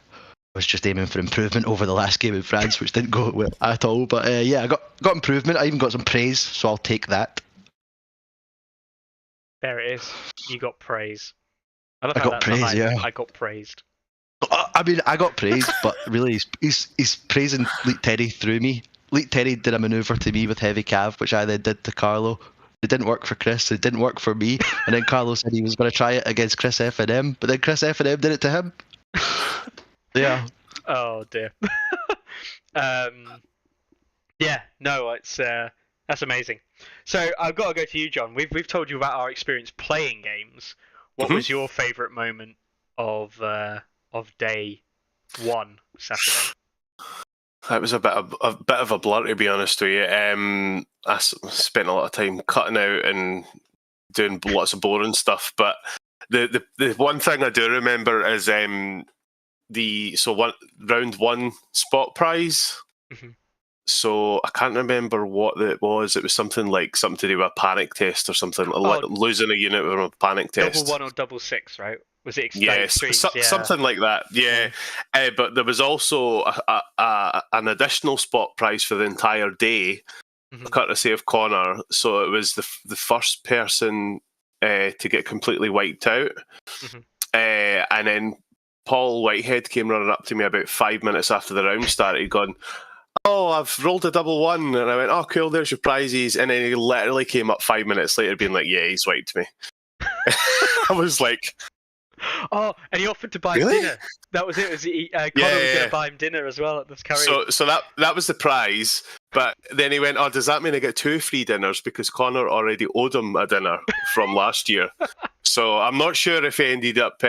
was just aiming for improvement over the last game in France, which didn't go well at all. But yeah, I got improvement. I even got some praise, so I'll take that. There it is. You got praise. I got praise, yeah. I got praised. I mean, I got praised, but really, he's praising Leet Teddy through me. Leet Teddy did a manoeuvre to me with heavy cav, which I then did to Carlo. It didn't work for Chris. It didn't work for me. And then Carlo said he was going to try it against Chris F&M, but then Chris F&M did it to him. Yeah. Oh dear. Yeah. No, it's that's amazing. So I've got to go to you, John. We've told you about our experience playing games. What was your favourite moment of day 1 Saturday? It was a bit of a blur, to be honest with you. I spent a lot of time cutting out and doing lots of boring stuff. But the one thing I do remember is round 1 spot prize. Mm-hmm. So I can't remember what it was. It was something to do with a panic test or something. Like losing a unit with a panic test. 1 or 6, right? Was it something like that? Yeah. But there was also an additional spot prize for the entire day, courtesy of Connor. So it was the first person to get completely wiped out, and then Paul Whitehead came running up to me about 5 minutes after the round started, going, "Oh, I've rolled a double 1," and I went, "Oh, cool, there's your prizes." And then he literally came up 5 minutes later, being like, "Yeah, he's wiped me." I was like, "Oh," and he offered to buy him dinner. That was it. Connor was going to buy him dinner as well at this carry. So that was the prize. But then he went, "Oh, does that mean I get 2 free dinners?" Because Connor already owed him a dinner from last year. So I'm not sure if he ended up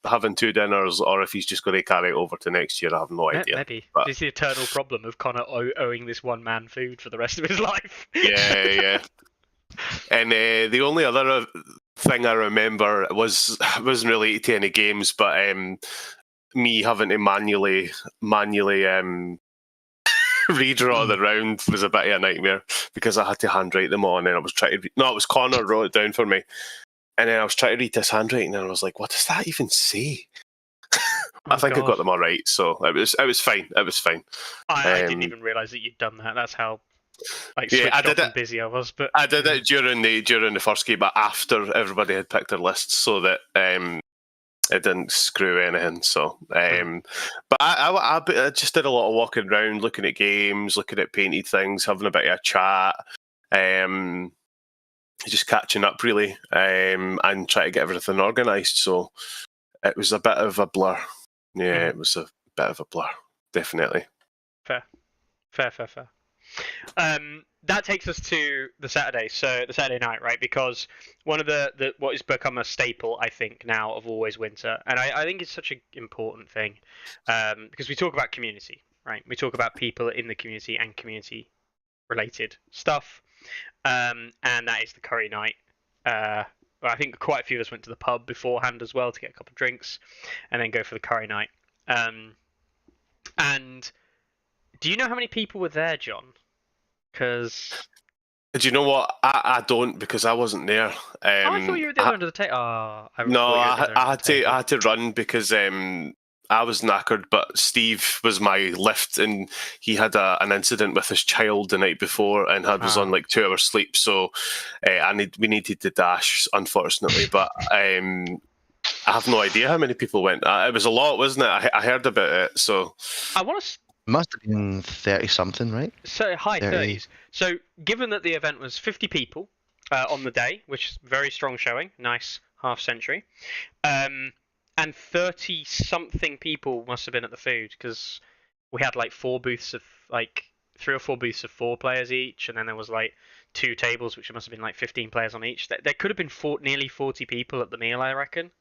having 2 dinners, or if he's just going to carry it over to next year. I have no idea. Maybe. This is the eternal problem of Connor owing this one man food for the rest of his life. Yeah. And the only other thing I remember wasn't related to any games, but me having to manually redraw the round was a bit of a nightmare, because I had to handwrite them on, and I was trying to... No, it was Connor wrote it down for me. And then I was trying to read his handwriting, and I was like, what does that even say? I think I got them all right, so it was fine. It was fine. I didn't even realise that you'd done that. That's how switched off and busy I was. But I did it during the first game, but after everybody had picked their lists, so that it didn't screw anything. So, but I just did a lot of walking around, looking at games, looking at painted things, having a bit of a chat. just catching up really, and try to get everything organised. So it was a bit of a blur. Yeah, it was a bit of a blur, definitely. Fair. That takes us to the Saturday, so the Saturday night, right? Because one of the what has become a staple, I think, now of Always Winter, and I think it's such an important thing, because we talk about community, right? We talk about people in the community and community-related stuff, and that is the curry night. I think quite a few of us went to the pub beforehand as well to get a couple of drinks, and then go for the curry night. And do you know how many people were there, John? Because Do you know what? I don't, because I wasn't there. I thought you were at the other end of the table. I had to run because I was knackered, but Steve was my lift, and he had an incident with his child the night before, and was on like 2 hours sleep. So we needed to dash, unfortunately. But I have no idea how many people went. It was a lot, wasn't it? I heard about it. So I want to. Must have been 30 something, right? So high 30. 30s. So given that the event was 50 people on the day, which is very strong showing, nice half century, and 30 something people must have been at the food, because we had like 3 or 4 booths of 4 players each, and then there was like 2 tables which must have been like 15 players on each. There could have been nearly 40 people at the meal, I reckon.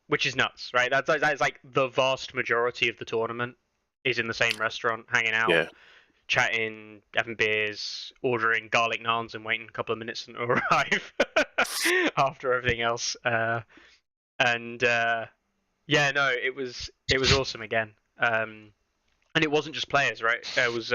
Which is nuts, right? That's like the vast majority of the tournament is in the same restaurant, hanging out, chatting, having beers, ordering garlic naans, and waiting a couple of minutes to arrive after everything else. It was awesome again. And it wasn't just players, right? There was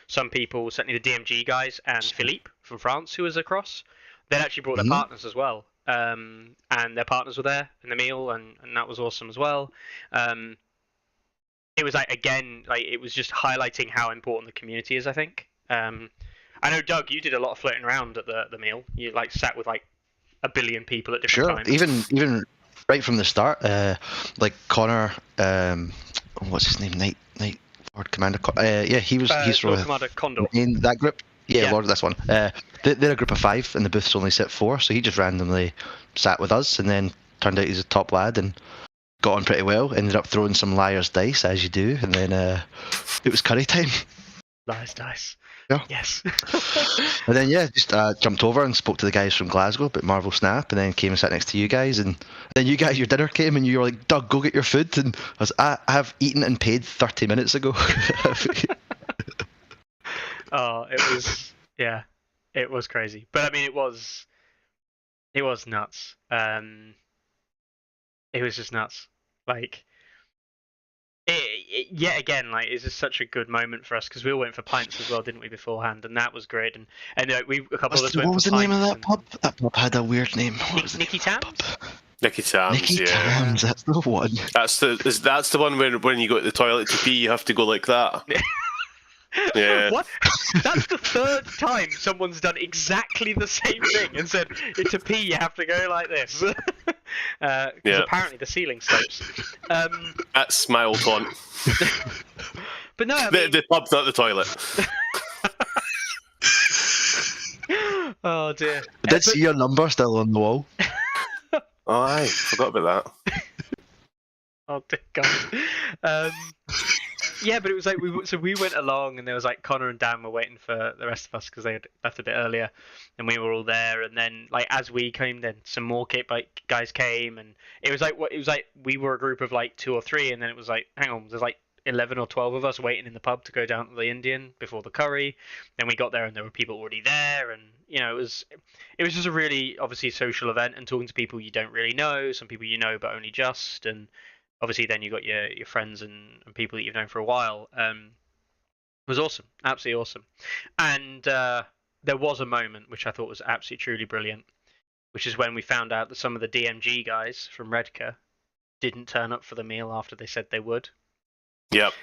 some people, certainly the DMG guys and Philippe from France, who was across. They'd actually brought their partners as well. And their partners were there in the meal, and that was awesome as well. It was it was just highlighting how important the community is, I think. I know, Doug, you did a lot of floating around at the meal. You sat with like a billion people at different times. Even right from the start, like Connor, what's his name? Night Lord Commander. He's from Lord Commander Condor. In that group. Yeah, Lord, this one. They're a group of 5, and the booths only sit 4, so he just randomly sat with us, and then turned out he's a top lad and got on pretty well. Ended up throwing some liar's dice, as you do, and then it was curry time. Liar's dice. Yeah. Yes. And then just jumped over and spoke to the guys from Glasgow about Marvel Snap, and then came and sat next to you guys, and then you guys, your dinner came, and you were like, "Doug, go get your food," and I have eaten and paid 30 minutes ago. Oh, it was crazy. But I mean, it was nuts. It was just nuts. Like, yet again, like, it's just such a good moment for us, because we all went for pints as well, didn't we, beforehand? And that was great. And a couple of us went for pints. What was the name of that pub? That pub had a weird name. Nicky Tams? Nicky Tams, Nicky Tams, that's the one. That's the one where when you go to the toilet to pee, you have to go like that. Yeah. What? That's the 3rd time someone's done exactly the same thing and said, to pee you have to go like this. Because apparently the ceiling slopes. That's my old taunt. But no, I mean... the pub's not the toilet. Oh dear. I did see your number still on the wall. Oh, I forgot about that. Oh dear God. Yeah, but it was like we went along, and there was like Connor and Dan were waiting for the rest of us because they had left a bit earlier, and we were all there. And then like as we came, then some more guys came, and it was like we were a group of like 2 or 3, and then it was like, hang on, there's like 11 or 12 of us waiting in the pub to go down to the Indian before the curry. Then we got there, and there were people already there, and it was just a really obviously social event, and talking to people you don't really know, some people you know but only just, and obviously then you got your friends and people that you've known for a while. It was awesome, absolutely awesome. And there was a moment which I thought was absolutely truly brilliant, which is when we found out that some of the DMG guys from Redcar didn't turn up for the meal after they said they would. Yep.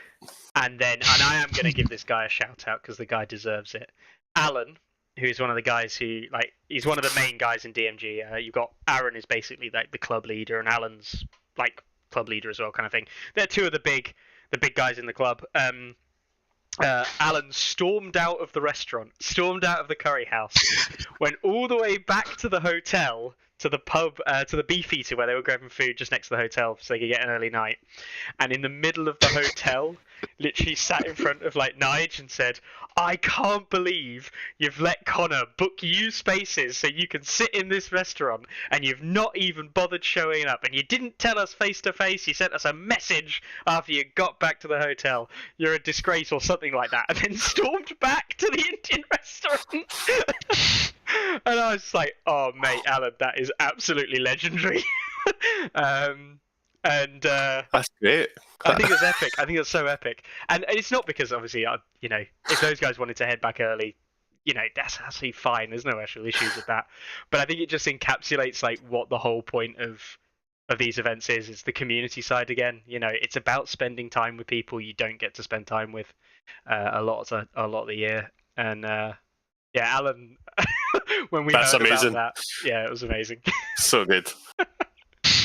And I am going to give this guy a shout out because the guy deserves it. Alan, who's one of the guys who, like, he's one of the main guys in DMG. You've got Aaron is basically like the club leader, and Alan's like club leader as well, kind of thing. They're 2 of the big guys in the club. Alan stormed out of the restaurant, stormed out of the curry house, went all the way back to the hotel, to the pub, to the Beefeater where they were grabbing food just next to the hotel so they could get an early night. And in the middle of the hotel, literally sat in front of like Nige and said, "I can't believe you've let Connor book you spaces so you can sit in this restaurant and you've not even bothered showing up. And you didn't tell us face to face. You sent us a message after you got back to the hotel. You're a disgrace," or something like that. And then stormed back to the Indian restaurant. And I was like, "Oh, mate, Alan, that is absolutely legendary." That's great. I think it's epic. I think it's so epic, and it's not because obviously, if those guys wanted to head back early, that's absolutely fine. There's no actual issues with that. But I think it just encapsulates like what the whole point of these events is. It's the community side again. It's about spending time with people you don't get to spend time with a lot of the year. And Alan, when we That's heard amazing. about that, it was amazing. So good.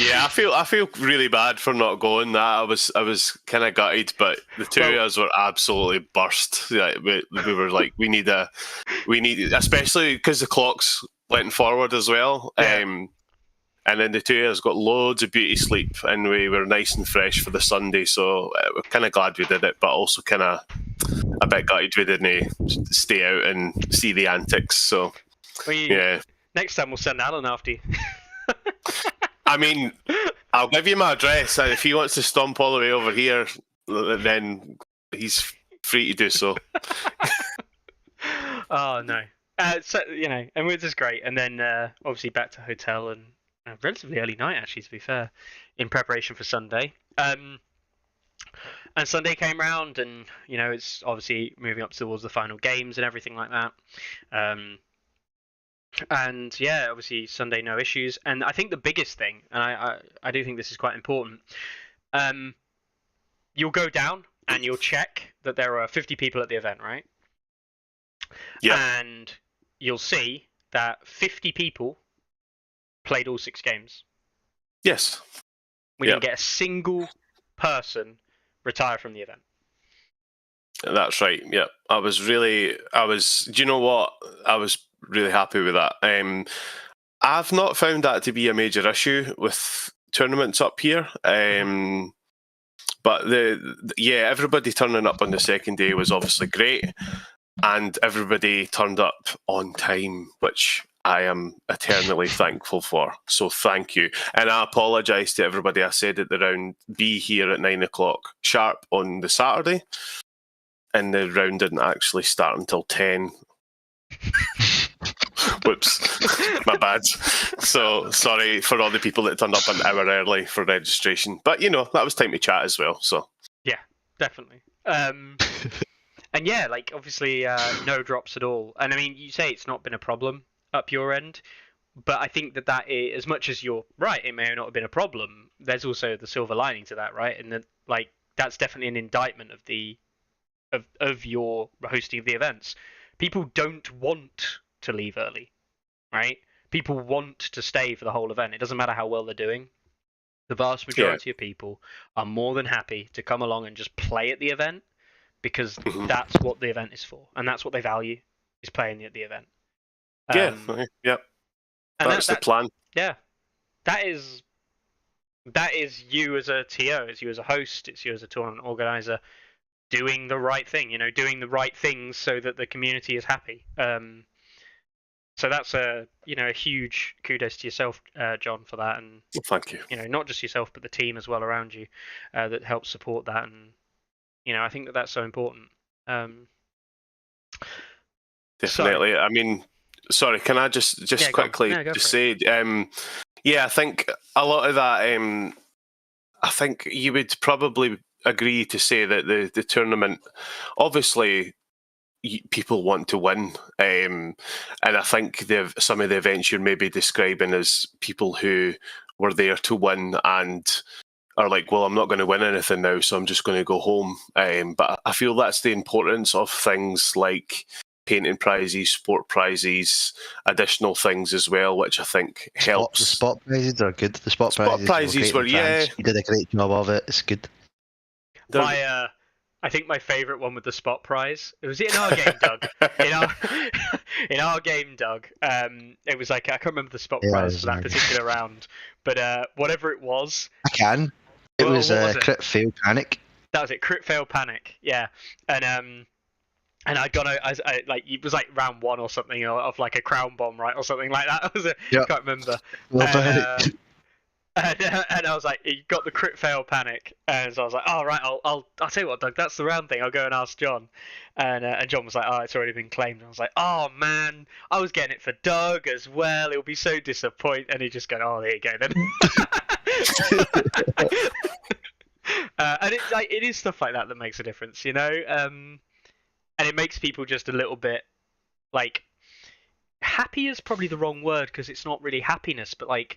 Yeah, I feel really bad for not going. That I was kind of gutted, but the two of us were absolutely burst. Like, we were like, we need, especially because the clocks went forward as well. Yeah. And then the two of us got loads of beauty sleep, and we were nice and fresh for the Sunday. So we're kind of glad we did it, but also kind of a bit gutted we didn't stay out and see the antics. So Next time we'll send Alan after you. I mean, I'll give you my address, and if he wants to stomp all the way over here, then he's free to do so. Oh no! And which is great. And then obviously back to hotel and a relatively early night, actually, to be fair, in preparation for Sunday. And Sunday came round, and it's obviously moving up towards the final games and everything like that. And obviously Sunday, no issues. And I think the biggest thing, and I do think this is quite important, you'll go down and you'll check that there are 50 people at the event, right? Yeah. And you'll see that 50 people played all 6 games. Yes. We didn't get a single person retire from the event. That's right. Yeah. Do you know what? I was really happy with that. I've not found that to be a major issue with tournaments up here. But everybody turning up on the second day was obviously great, and everybody turned up on time, which I am eternally thankful for. So thank you. And I apologise to everybody. I said at the round, be here at 9:00 sharp on the Saturday, and the round didn't actually start until 10. Whoops, my bad. So sorry for all the people that turned up an hour early for registration. But that was time to chat as well. So yeah, definitely. And obviously no drops at all. And I mean, you say it's not been a problem up your end, but I think that is, as much as you're right, it may not have been a problem. There's also the silver lining to that, right? And that's definitely an indictment of your hosting of the events. People don't want to leave early, right? People want to stay for the whole event. It doesn't matter how well they're doing. The vast majority of people are more than happy to come along and just play at the event because that's what the event is for, and that's what they value, is playing at the event. Yeah. That's the plan. Yeah, that is you as a TO, it's you as a host, it's you as a tournament organizer, doing the right thing. Doing the right things so that the community is happy. So that's a huge kudos to yourself, John, for that, and thank you. Not just yourself but the team as well around you that helps support that, and I think that's so important. Definitely. I mean, sorry, can I just quickly say, I think a lot of that. I think you would probably agree to say that the tournament, obviously, people want to win, and I think some of the events you're maybe describing as people who were there to win and are like, well, I'm not going to win anything now, so I'm just going to go home. But I feel that's the importance of things like painting prizes, sport prizes, additional things as well, which I think helps. The spot prizes are good. The spot prizes were you did a great job of it. It's good. I think my favourite one with the spot prize. It was in our game, Doug. In our game, Doug. It was like I can't remember the spot prize for that particular round, but whatever it was. I can. It was crit fail panic. That was it. Crit fail panic. Yeah, and I got like it was like round 1 or something of like a crown bomb, right, or something like that. I can't remember. And I was like, you got the crit fail panic, and so I was like, oh right, I'll tell you what, Doug, that's the round thing. I'll go and ask John, and John was like, oh, it's already been claimed. And I was like, oh man, I was getting it for Doug as well. It'll be so disappointing. And he just go, oh, there you go then. And it's like it is stuff like that makes a difference, you know. And it makes people just a little bit like happy is probably the wrong word because it's not really happiness, but like.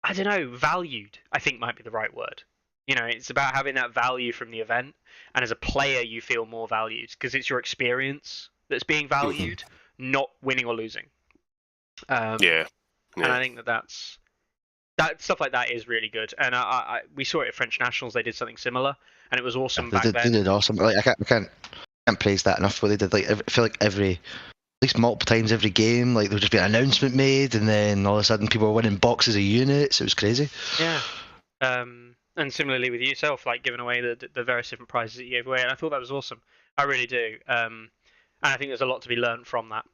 I don't know, valued, I think might be the right word. You know, it's about having that value from the event, and as a player, you feel more valued because it's your experience that's being valued, not winning or losing. Yeah. And I think that stuff like that is really good. And we saw it at French Nationals; they did something similar, and it was awesome back then. They did awesome. Like I can't praise that enough. What they did, like I feel like at least multiple times every game, like there would just be an announcement made, and then all of a sudden people were winning boxes of units. It was crazy. Yeah. And similarly with yourself, like giving away the various different prizes that you gave away, and I thought that was awesome. I really do. And I think there's a lot to be learned from that.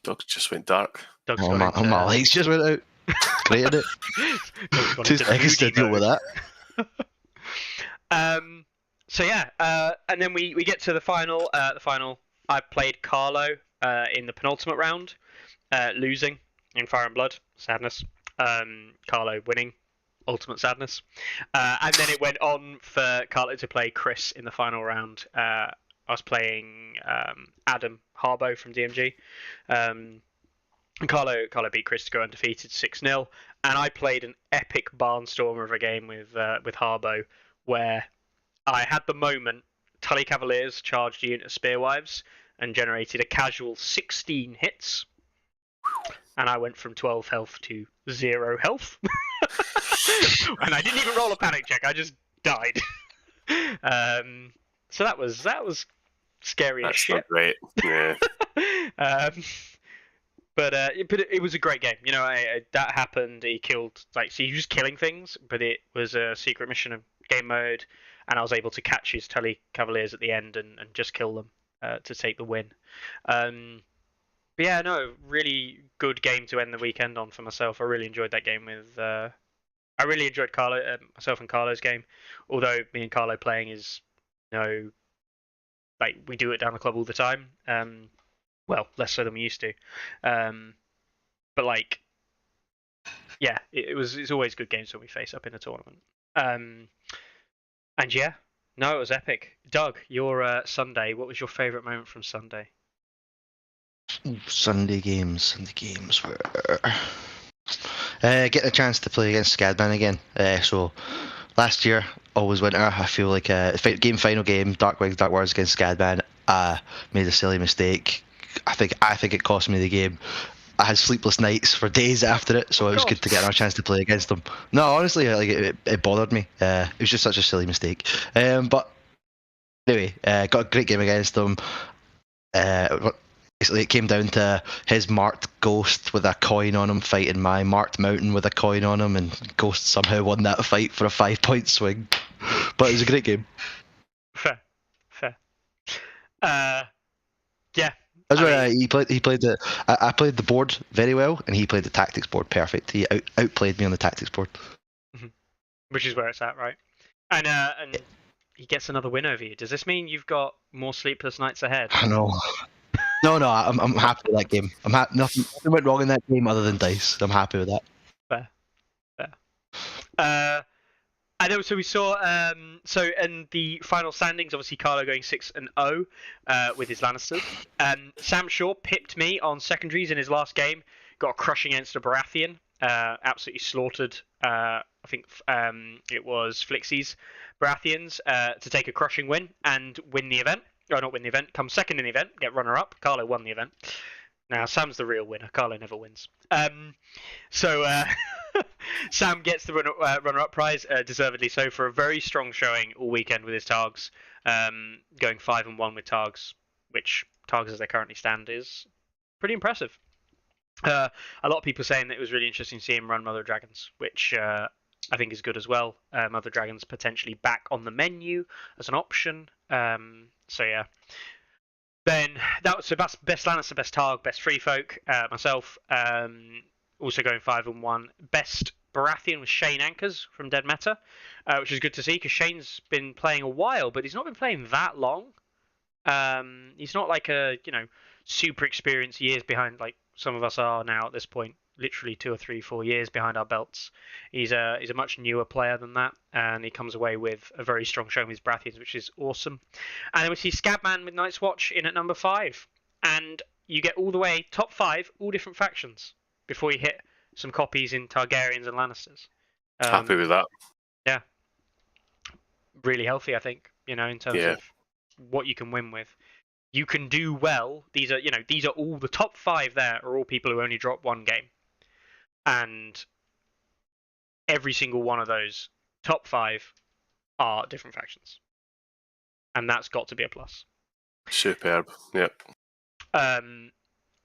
Doug just went dark. My lights just went out. Great, isn't it? 2 seconds to deal with that. So yeah, and then we get to the final. I played Carlo in the penultimate round, losing in Fire and Blood, sadness. Carlo winning, ultimate sadness. And then it went on for Carlo to play Chris in the final round. I was playing Adam Harbo from DMG. And Carlo beat Chris to go undefeated 6-0. And I played an epic barnstormer of a game with Harbo where I had the moment Tully Cavaliers charged a unit of Spearwives and generated a casual 16 hits. And I went from 12 health to 0 health. And I didn't even roll a panic check, I just died. So that was scary as shit. That's not great, yeah. But it was a great game. You know, that happened, he killed, like, so he was killing things, but it was a secret mission of game mode, and I was able to catch his Tully Cavaliers at the end and just kill them to take the win. But yeah, no, really good game to end the weekend on for myself. I really enjoyed that game with. I really enjoyed Carlo, myself and Carlo's game. Although me and Carlo playing is, like we do it down the club all the time. Well, less so than we used to. But like, yeah, it's always good games when we face up in a tournament. And yeah, no, it was epic. Doug, your Sunday. What was your favourite moment from Sunday? Sunday games were getting a chance to play against Scadman again. So last year, always winter. I feel like final game, Dark Words against Scadman. Made a silly mistake. I think it cost me the game. I had sleepless nights for days after it, so it was good to get another chance to play against them. No, honestly, like it bothered me. It was just such a silly mistake. But anyway, got a great game against them. Basically, it came down to his marked Ghost with a coin on him fighting my marked Mountain with a coin on him, and Ghost somehow won that fight for a 5-point swing. But it was a great game. Fair. Yeah. That's why he played the. I played the board very well, and he played the tactics board perfect. He outplayed me on the tactics board. Which is where it's at, right? And he gets another win over you. Does this mean you've got more sleepless nights ahead? I know. No, I'm happy with that game. Nothing went wrong in that game other than dice. I'm happy with that. Fair. And also we saw so in the final standings, obviously Carlo going 6-0 with his Lannisters. Sam Shaw pipped me on secondaries in his last game. Got a crush against a Baratheon. Absolutely slaughtered. I think it was Flixie's Baratheons to take a crushing win and win the event. Or not win the event, come second in the event, get runner-up. Carlo won the event. Now, Sam's the real winner. Carlo never wins. So Sam gets the runner-up prize, deservedly so, for a very strong showing all weekend with his Targs, going 5-1 with Targs, which Targs as they currently stand is pretty impressive. A lot of people saying that it was really interesting to see him run Mother Dragons, which I think is good as well. Mother Dragons potentially back on the menu as an option. So yeah. Then that was best Lannister, best Targ, best Free Folk, myself. Also going 5-1. Best Baratheon was Shane Anchors from Dead Meta, which is good to see because Shane's been playing a while, but he's not been playing that long. He's not like a super experienced, years behind like some of us are now at this point. Literally 2 or 3, 4 years behind our belts. He's a much newer player than that, and he comes away with a very strong showing with his Baratheons, which is awesome. And then we see Scabman with Night's Watch in at number 5, and you get all the way top 5, all different factions before you hit some copies in Targaryens and Lannisters. Happy with that. Yeah, really healthy, I think. In terms of what you can win with. You can do well. These are all the top 5 there are all people who only drop one game. And every single one of those top 5 are different factions. And that's got to be a plus. Superb. Yep.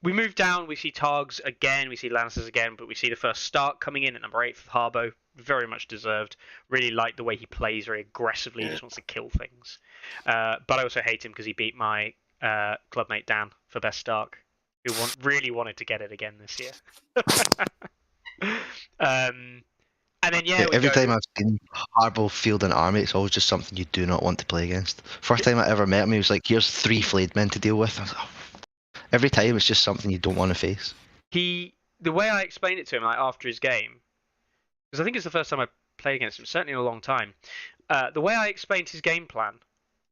We move down, we see Targs again, we see Lannisters again, but we see the first Stark coming in at number 8 for Harbo. Very much deserved. Really like the way he plays very aggressively. He just wants to kill things. But I also hate him because he beat my clubmate Dan for best Stark, who really wanted to get it again this year. And then every time I've seen Harbo field an army, it's always just something you do not want to play against. First time I ever met him, he was like, "Here's 3 flayed men to deal with." I was like, oh. Every time it's just something you don't want to face. The way I explained it to him, like after his game, because I think it's the first time I played against him, certainly in a long time. The way I explained his game plan,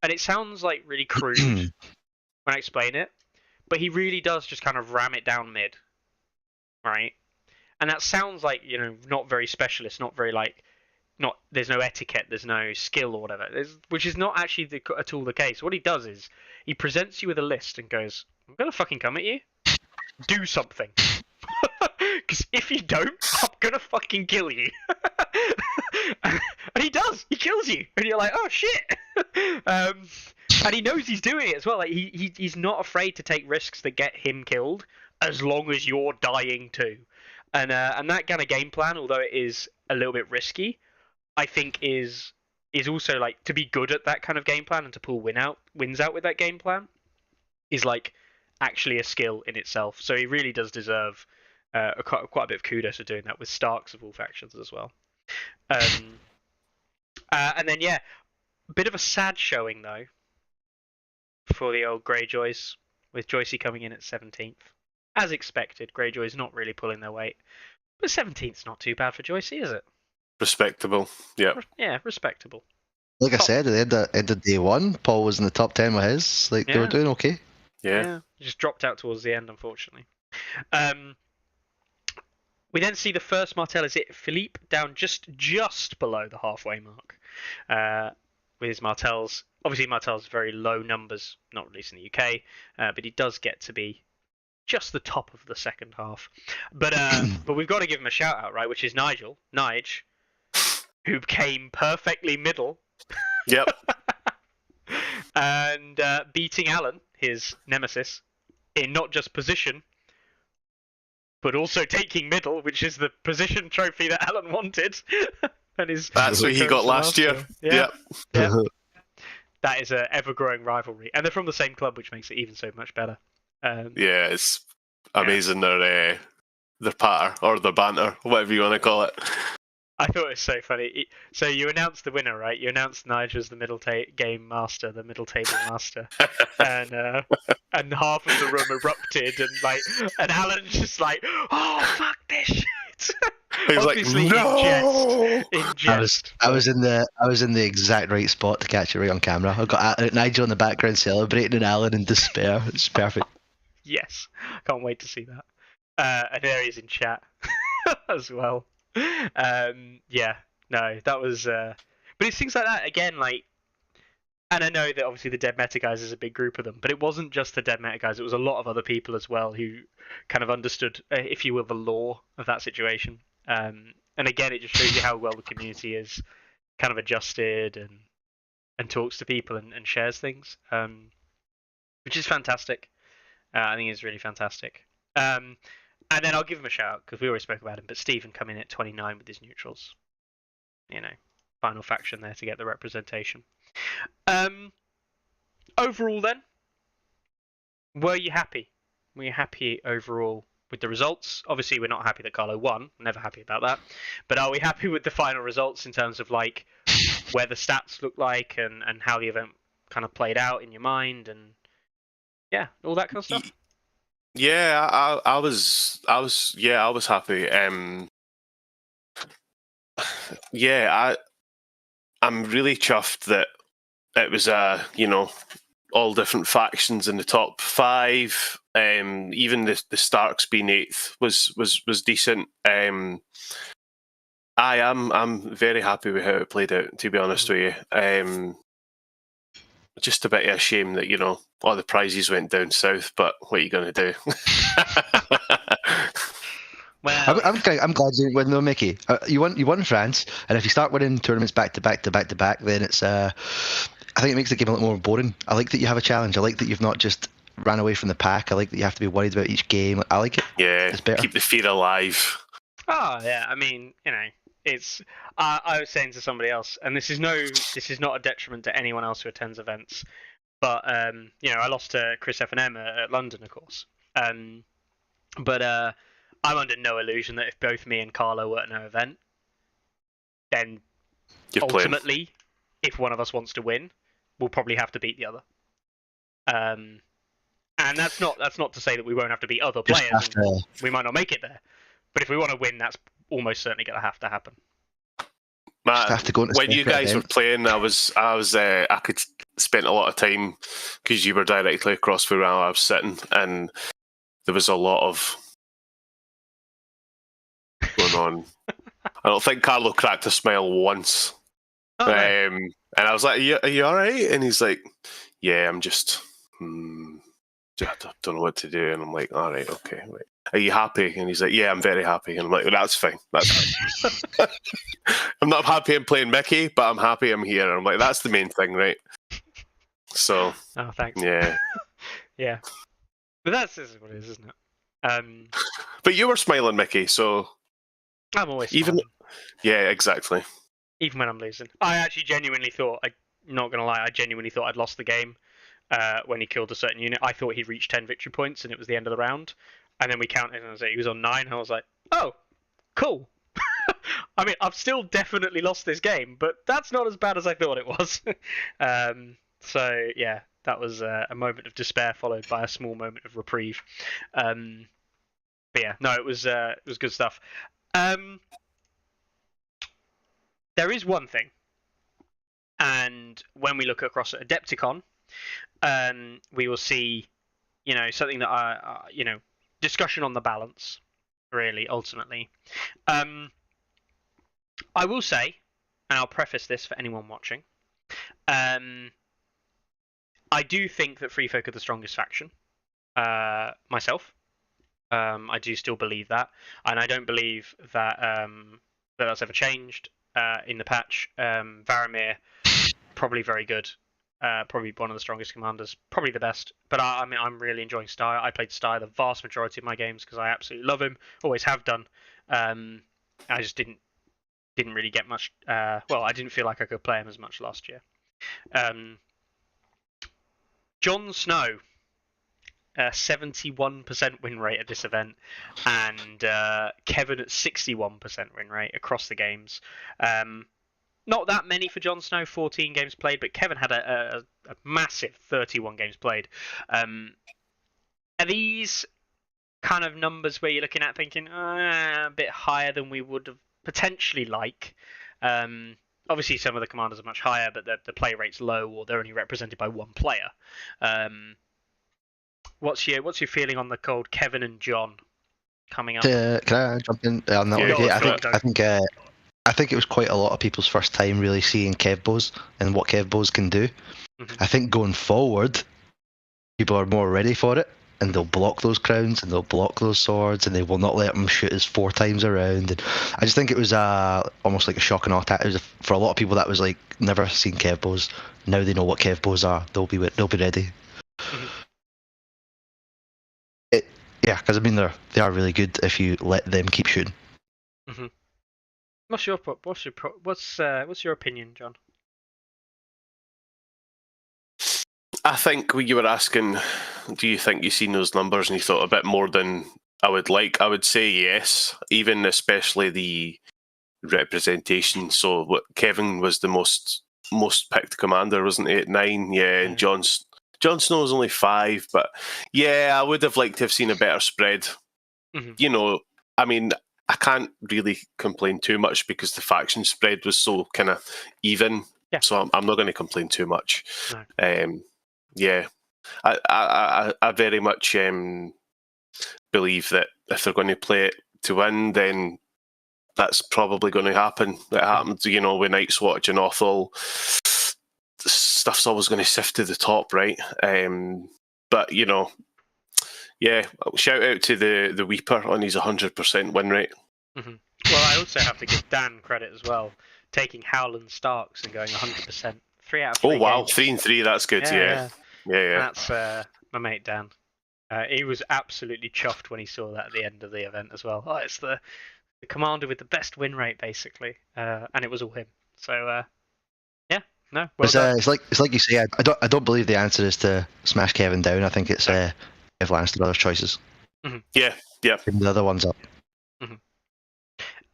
and it sounds like really crude when I explain it, but he really does just kind of ram it down mid, right? And that sounds like, not very specialist, not very there's no etiquette, there's no skill or whatever, which is not actually at all the case. What he does is he presents you with a list and goes, I'm going to fucking come at you. Do something. Because if you don't, I'm going to fucking kill you. And he does. He kills you. And you're like, oh shit. And he knows he's doing it as well. Like he's not afraid to take risks that get him killed as long as you're dying too. And that kind of game plan, although it is a little bit risky, I think is also like to be good at that kind of game plan and to pull wins out with that game plan is like actually a skill in itself. So he really does deserve quite a bit of kudos for doing that with Starks of all factions as well. And then a bit of a sad showing though for the old Greyjoys, with Joycey coming in at 17th. As expected, Greyjoys not really pulling their weight. But 17th's not too bad for Joycey, is it? Respectable. Yeah. Yeah, respectable. Like I said, at the end of day 1, Paul was in the top 10 with his. Like, they were doing okay. Yeah. Just dropped out towards the end, unfortunately. We then see the first Martell is it Philippe down just below the halfway mark with his Martells. Obviously, Martell's very low numbers, not released in the UK, but he does get to be just the top of the second half. But we've got to give him a shout out, right? Which is Nige, who came perfectly middle. Yep. And beating Alan, his nemesis, in not just position, but also taking middle, which is the position trophy that Alan wanted. And that's what he got last year. Yeah. That is an ever-growing rivalry. And they're from the same club, which makes it even so much better. Yeah, it's amazing their patter, or their banter, whatever you want to call it. I thought it was so funny. So you announced the winner, right? You announced Nigel as the middle game master, the middle table master, and half of the room erupted, and Alan's just like, "Oh fuck this shit!" He's obviously like, "No!" In jest. I was in the exact right spot to catch it right on camera. I got Nigel in the background celebrating, and Alan in despair. It's perfect. Yes, can't wait to see that. And there he's in chat as well. That was but it's things like that again, like, and I know that obviously the Dead Meta guys is a big group of them, but it wasn't just the Dead Meta guys, it was a lot of other people as well who kind of understood, if you will, the lore of that situation, and And again, it just shows you how well the community is kind of adjusted and talks to people and shares things, which is fantastic. I think it's really fantastic. And then I'll give him a shout out because we already spoke about him. But Stephen coming in at 29 with his neutrals, final faction there to get the representation. Overall, then, were you happy? Were you happy overall with the results? Obviously, we're not happy that Carlo won. Never happy about that. But are we happy with the final results in terms of like where the stats look like and how the event kind of played out in your mind and all that kind of stuff? Yeah, I was happy. I'm really chuffed that it was all different factions in the top 5. Even the Starks being 8th was decent. I'm very happy with how it played out, to be honest with you. Just a bit of a shame that all the prizes went down south, but what are you going to do? Well, I'm glad you didn't win though, Mickey. You won France, and if you start winning tournaments back to back, then it's I think it makes the game a little more boring. I like that you have a challenge. I like that you've not just ran away from the pack. I like that you have to be worried about each game. I like it. Yeah, it's better. Keep the fear alive. Oh yeah, I mean, it's. I was saying to somebody else, and this is not a detriment to anyone else who attends events, but I lost to Chris F&M at London, of course. But I'm under no illusion that if both me and Carlo were at no event, then ultimately, if one of us wants to win, we'll probably have to beat the other. And that's not to say that we won't have to beat other players. We might not make it there, but if we want to win, that's almost certainly going to have to happen. Man, when you guys were playing, I could spend a lot of time because you were directly across where I was sitting, and there was a lot of going on. I don't think Carlo cracked a smile once. Oh, no. And I was like, are you all right? And he's like, yeah, I'm just, I don't know what to do. And I'm like, all right, okay. Right. Are you happy? And he's like, yeah, I'm very happy. And I'm like, well, that's fine. I'm not happy I'm playing Mickey, but I'm happy I'm here. And I'm like, that's the main thing, right? So. Oh, thanks. Yeah. Yeah. But that's what it is, isn't it? But you were smiling, Mickey, so. I'm always smiling. Yeah, exactly. Even when I'm losing. I actually genuinely thought, I'm not going to lie, I'd lost the game when he killed a certain unit. I thought he'd reached 10 victory points and it was the end of the round. And then we counted and he was on 9. And I was like, oh, cool. I mean, I've still definitely lost this game, but that's not as bad as I thought it was. So, yeah, that was a moment of despair followed by a small moment of reprieve. But yeah, no, it was good stuff. There is one thing, and when we look across at Adepticon, we will see, something that discussion on the balance, really, ultimately. I will say, and I'll preface this for anyone watching, I do think that Free Folk are the strongest faction, myself. I do still believe that, and I don't believe that that's ever changed in the patch. Varamir, probably very good. Probably one of the strongest commanders, probably the best. But I mean, I'm really enjoying Styre. I played Styre the vast majority of my games because I absolutely love him. Always have done. I just didn't really get much. I didn't feel like I could play him as much last year. Jon Snow, 71% win rate at this event, and Kevin at 61% win rate across the games. Not that many for Jon Snow, 14 games played, but Kevin had a massive 31 games played. Are these kind of numbers where you're looking at thinking a bit higher than we would have potentially like? Obviously, some of the commanders are much higher, but the play rate's low, or they're only represented by one player. What's your feeling on the called Kevin and John coming up? Can I jump in on that one? Yeah, I think it was quite a lot of people's first time really seeing Kevbos and what Kevbos can do. Mm-hmm. I think going forward, people are more ready for it. and they'll block those crowns and they'll block those swords and they will not let them shoot us 4 times around. And I just think it was almost like a shock and awe attack. It was for a lot of people that was like never seen Kev bows. Now they know what Kev bows are. They'll be ready. Yeah, because I mean they are really good if you let them keep shooting. What's your opinion, John? I think when you were asking, do you think you've seen those numbers and you thought a bit more than I would like? I would say yes, even especially the representation. So what Kevin was the most picked commander, wasn't he, at 9? Yeah, and Jon Snow was only 5, but yeah, I would have liked to have seen a better spread. You know, I mean, I can't really complain too much because the faction spread was so kind of even. Yeah. So I'm not going to complain too much. No. Yeah, I very much believe that if they're going to play it to win, then that's probably going to happen. It happens, you know, with Night's Watch and Othel. Stuff's always going to sift to the top, right? But, you know, yeah, shout out to the Weeper on his 100% win rate. Well, I also have to give Dan credit as well, taking Howland Starks and going 100%. 3 out of 3 Oh, wow, games. 3 and 3, that's good, yeah. That's my mate Dan. He was absolutely chuffed when he saw that at the end of the event as well. Oh, it's the commander with the best win rate, basically, and it was all him. So, yeah, no, well done. It's like you say. I don't believe the answer is to smash Kevin down. I think it's Kev Lannister other choices. Yeah. And the other ones up.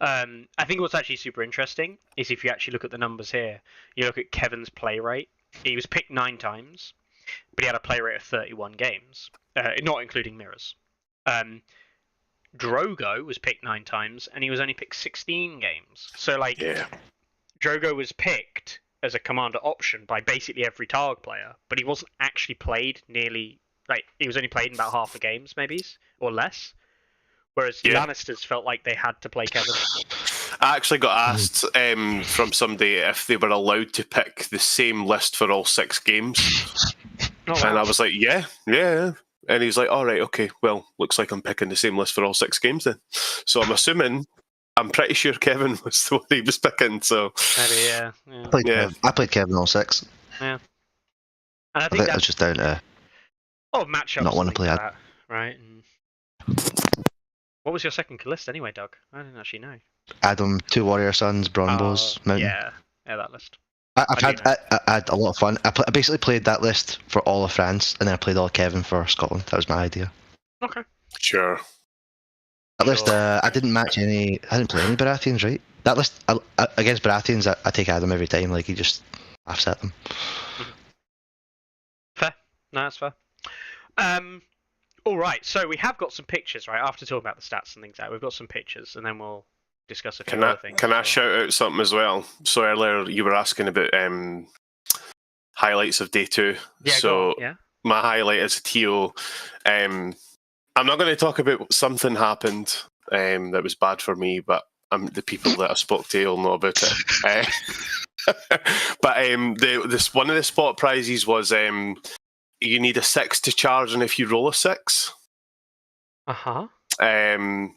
I think what's actually super interesting is if you actually look at the numbers here, you look at Kevin's play rate. He was picked 9 times, but he had a play rate of 31 games, not including mirrors. Drogo was picked 9 times, and he was only picked 16 games. So, like, Drogo was picked as a commander option by basically every Targ player, but he wasn't actually played nearly, like, he was only played in about half the games, maybe, or less. Whereas Lannisters felt like they had to play Kevin. I actually got asked from somebody if they were allowed to pick the same list for all 6 games. Oh, wow. And I was like, yeah. And he was like, all right, okay, well, looks like I'm picking the same list for all 6 games then. So I'm pretty sure Kevin was the one he was picking, so... Maybe, yeah. I played Kevin all 6. Yeah. And I think that's just down to... matchups not want to play that, right? And... What was your second list anyway, Doug? I didn't actually know. Adam, 2 Warrior Sons, Bronbows, Mountain. Yeah, that list. I had a lot of fun. I basically played that list for all of France, and then I played all of Kevin for Scotland. That was my idea. Okay. Sure. That list, I didn't play any Baratheons, right? That list, against Baratheons, I take Adam every time. Like, he just laughs at them. Fair. No, that's fair. All right, so we have got some pictures, right? After talking about the stats and things like that, we've got some pictures, and then we'll discuss a few other things. Can I shout out something as well? So earlier you were asking about highlights of day 2. Yeah, so yeah. My highlight as a TO, I'm not going to talk about what something happened that was bad for me, but the people that I spoke to will know about it. But this one of the spot prizes was you need a 6 to charge, and if you roll a 6. And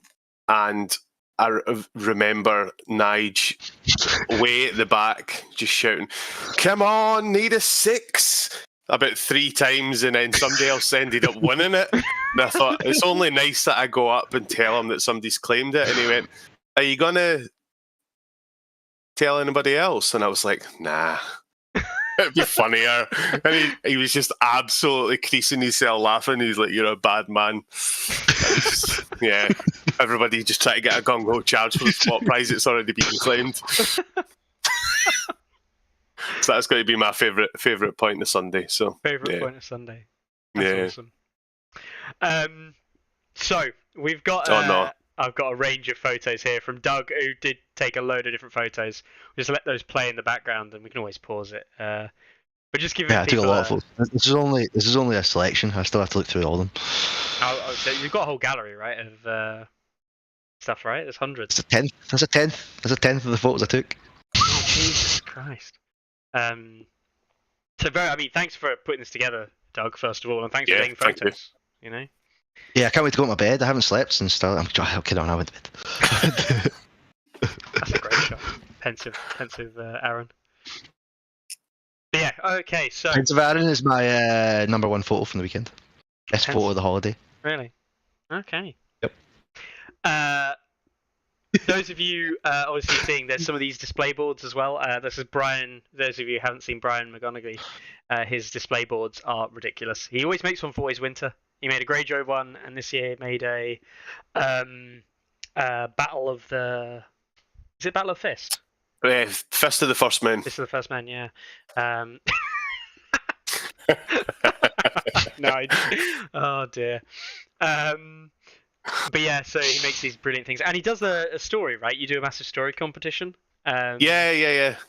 I remember Nige way at the back just shouting, "Come on, need a 6!" about 3 times, and then somebody else ended up winning it. And I thought, it's only nice that I go up and tell him that somebody's claimed it. And he went, "Are you going to tell anybody else?" And I was like, nah. It'd be funnier. And he was just absolutely creasing himself laughing. He's like, "You're a bad man." Yeah. Everybody just try to get a gung-ho charge for the spot prize that's already been claimed. So that's going to be my favourite point of Sunday. So Favourite point of Sunday. That's awesome. So we've got I've got a range of photos here from Doug, who did take a load of different photos. We'll just let those play in the background, and we can always pause it. But just give I took a lot of photos. This is only a selection. I still have to look through all of them. So you've got a whole gallery, right, of stuff, right? There's hundreds. That's a tenth. That's a tenth of the photos I took. Oh, Jesus Christ. So thanks for putting this together, Doug, first of all, and thanks for taking photos. you know. Yeah, I can't wait to go to my bed. I haven't slept since. I'm kidding on. I went to bed. That's a great shot. Pensive, Aaron. But yeah, okay, so... Prince of Aaron is my number one photo from the weekend. Best photo of the holiday. Really? Okay. Yep. Those of you obviously seeing, there's some of these display boards as well. This is Brian. Those of you who haven't seen Brian McGonaghy, his display boards are ridiculous. He always makes one for Always Winter. He made a Greyjoy one, and this year he made a Battle of the... Is it Battle of Fist? Fist of the First Men. Fist of the First Men, yeah. No, oh dear. But yeah, so he makes these brilliant things, and he does a story, right? You do a massive story competition. Yep.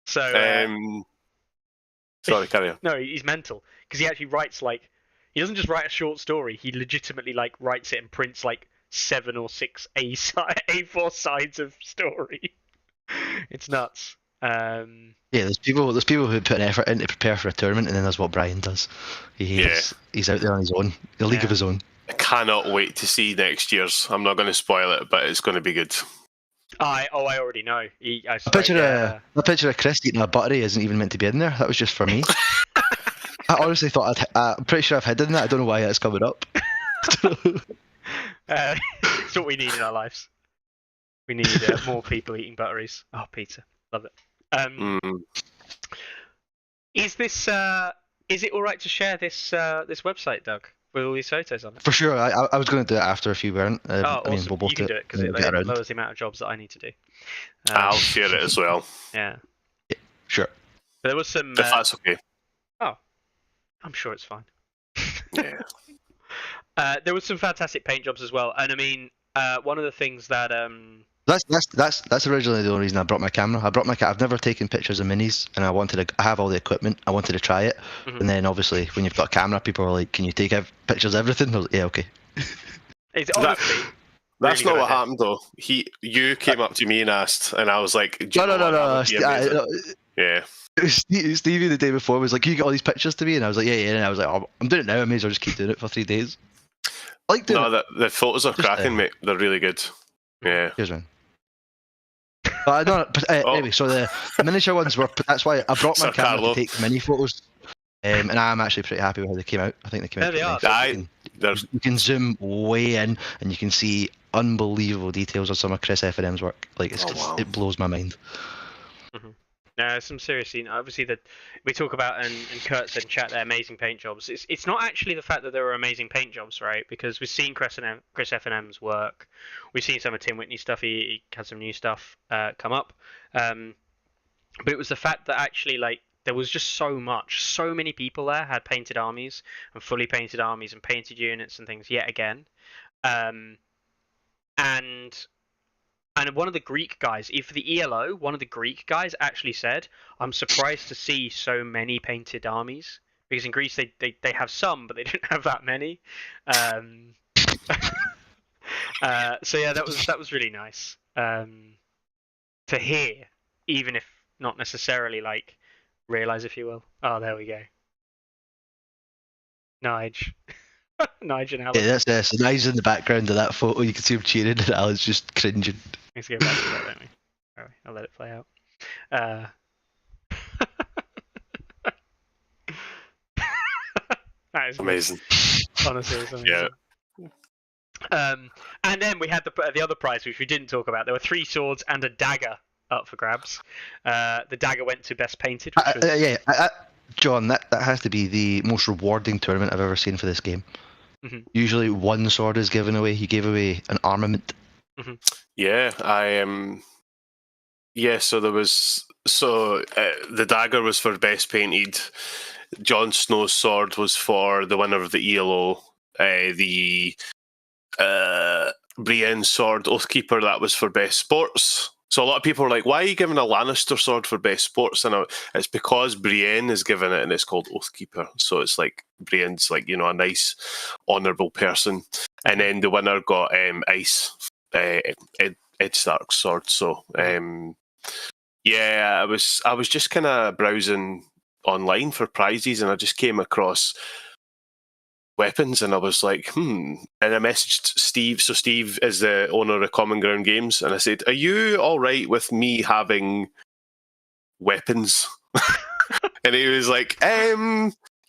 So, sorry, carry on. No, he's mental because he actually writes he doesn't just write a short story. He legitimately writes it and prints 7 or 6 A4 sides of story. It's nuts. Yeah, there's people who put an effort in to prepare for a tournament, and then that's what Brian does. He's out there on his own, a league of his own. I cannot wait to see next year's. I'm not going to spoil it, but it's going to be good. I already know. A picture of Chris eating a buttery isn't even meant to be in there. That was just for me. I honestly thought I'm pretty sure I've hidden that. I don't know why that's coming up. It's what we need in our lives. We need more people eating butteries. Oh, Peter, love it. Is it all right to share this website, Doug, with all these photos on it? For sure. I was going to do it after if you weren't. Awesome. I mean, we'll both you can do it because it lowers the amount of jobs that I need to do. I'll share it as well. Yeah. Sure. But there was some. If that's okay. Oh, I'm sure it's fine. Yeah. There was some fantastic paint jobs as well, and I mean, one of the things that That's originally the only reason I brought my camera. I've never taken pictures of minis, and I have all the equipment. I wanted to try it, and then obviously when you've got a camera, people are like, "Can you take pictures of everything?" I was like, yeah, okay. It's honestly. That's really not what happened though. You came up to me and asked, and I was like, No. Yeah. It was Stevie the day before was like, "Can you get all these pictures to me?" And I was like, "Yeah." And I was like, "Oh, I'm doing it now. I may as well just keep doing it for 3 days." I like doing it. The photos are cracking, mate. They're really good. Yeah. Here's one. Anyway, so the miniature ones were. That's why I brought my Sir camera Carlo. to take mini photos, and I'm actually pretty happy with how they came out. I think they came out. There they are. Nice. You can zoom way in, and you can see unbelievable details of some of Chris F&M's work. It blows my mind. Mm-hmm. No, some seriously. Obviously, that we talk about, and Kurt said in chat, they're amazing paint jobs. It's not actually the fact that there were amazing paint jobs, right? Because we've seen Chris F&M's work. We've seen some of Tim Whitney's stuff. He had some new stuff come up. But it was the fact that actually, there was just so many people there had painted armies and fully painted armies and painted units and things yet again. And one of the Greek guys, for the ELO, one of the Greek guys actually said, "I'm surprised to see so many painted armies, because in Greece they have some, but they don't have that many." So yeah, that was really nice to hear, even if not necessarily realize, if you will. Oh, there we go. Nige. Nige and Alan. Yeah, that's so Nigel's in the background of that photo. You can see him cheering, and Alan's just cringing. Let's go back to that, don't we? Alright, I'll let it play out. That is Amazing. Honestly, it's amazing. Yeah. And then we had the other prize, which we didn't talk about. There were 3 swords and a dagger up for grabs. The dagger went to best painted. Which was... John, that has to be the most rewarding tournament I've ever seen for this game. Mm-hmm. Usually, one sword is given away. He gave away an armament. Mm-hmm. Yeah, so there was the dagger was for best painted. Jon Snow's sword was for the winner of the ELO. The Brienne's sword, Oathkeeper, that was for best sports. So a lot of people are like, "Why are you giving a Lannister sword for best sports?" And it's because Brienne is given it, and it's called Oathkeeper. So it's like Brienne's a nice, honourable person. And then the winner got Ice. Ed Stark's sword. So I was just kind of browsing online for prizes, and I just came across weapons, and I was like, and I messaged Steve. So Steve is the owner of Common Ground Games, and I said, "Are you all right with me having weapons?" And he was like,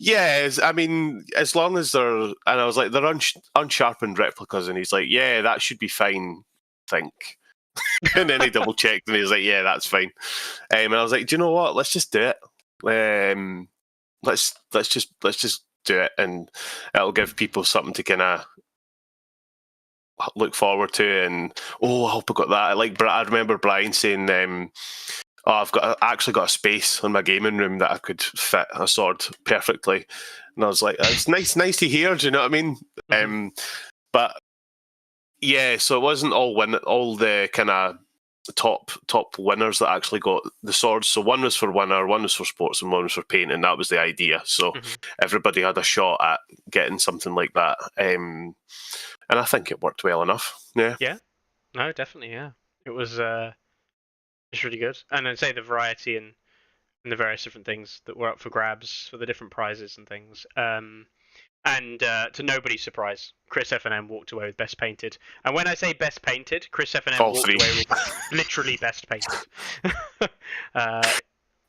"Yes, I mean, as long as they're," and I was like, "They're unsharpened replicas," and he's like, "Yeah, that should be fine, I think." And then he double checked, and he was like, "Yeah, that's fine." And I was like, "Do you know what? Let's just do it. Let's just do it, and it'll give people something to kind of look forward to." And I hope I got that. I remember Brian saying, "I've actually got a space in my gaming room that I could fit a sword perfectly," and I was like, "It's nice to hear." Do you know what I mean? Mm-hmm. But yeah, so it wasn't all the kind of top winners that actually got the swords. So one was for winner, one was for sports, and one was for paint, and that was the idea. So everybody had a shot at getting something like that, and I think it worked well enough. Yeah. Yeah. No, definitely. Yeah. It was. It's really good, and I'd say the variety and the various different things that were up for grabs for the different prizes and things. And to nobody's surprise, Chris F&M walked away with Best Painted. And when I say Best Painted, Chris F&M All walked three. away with literally Best Painted.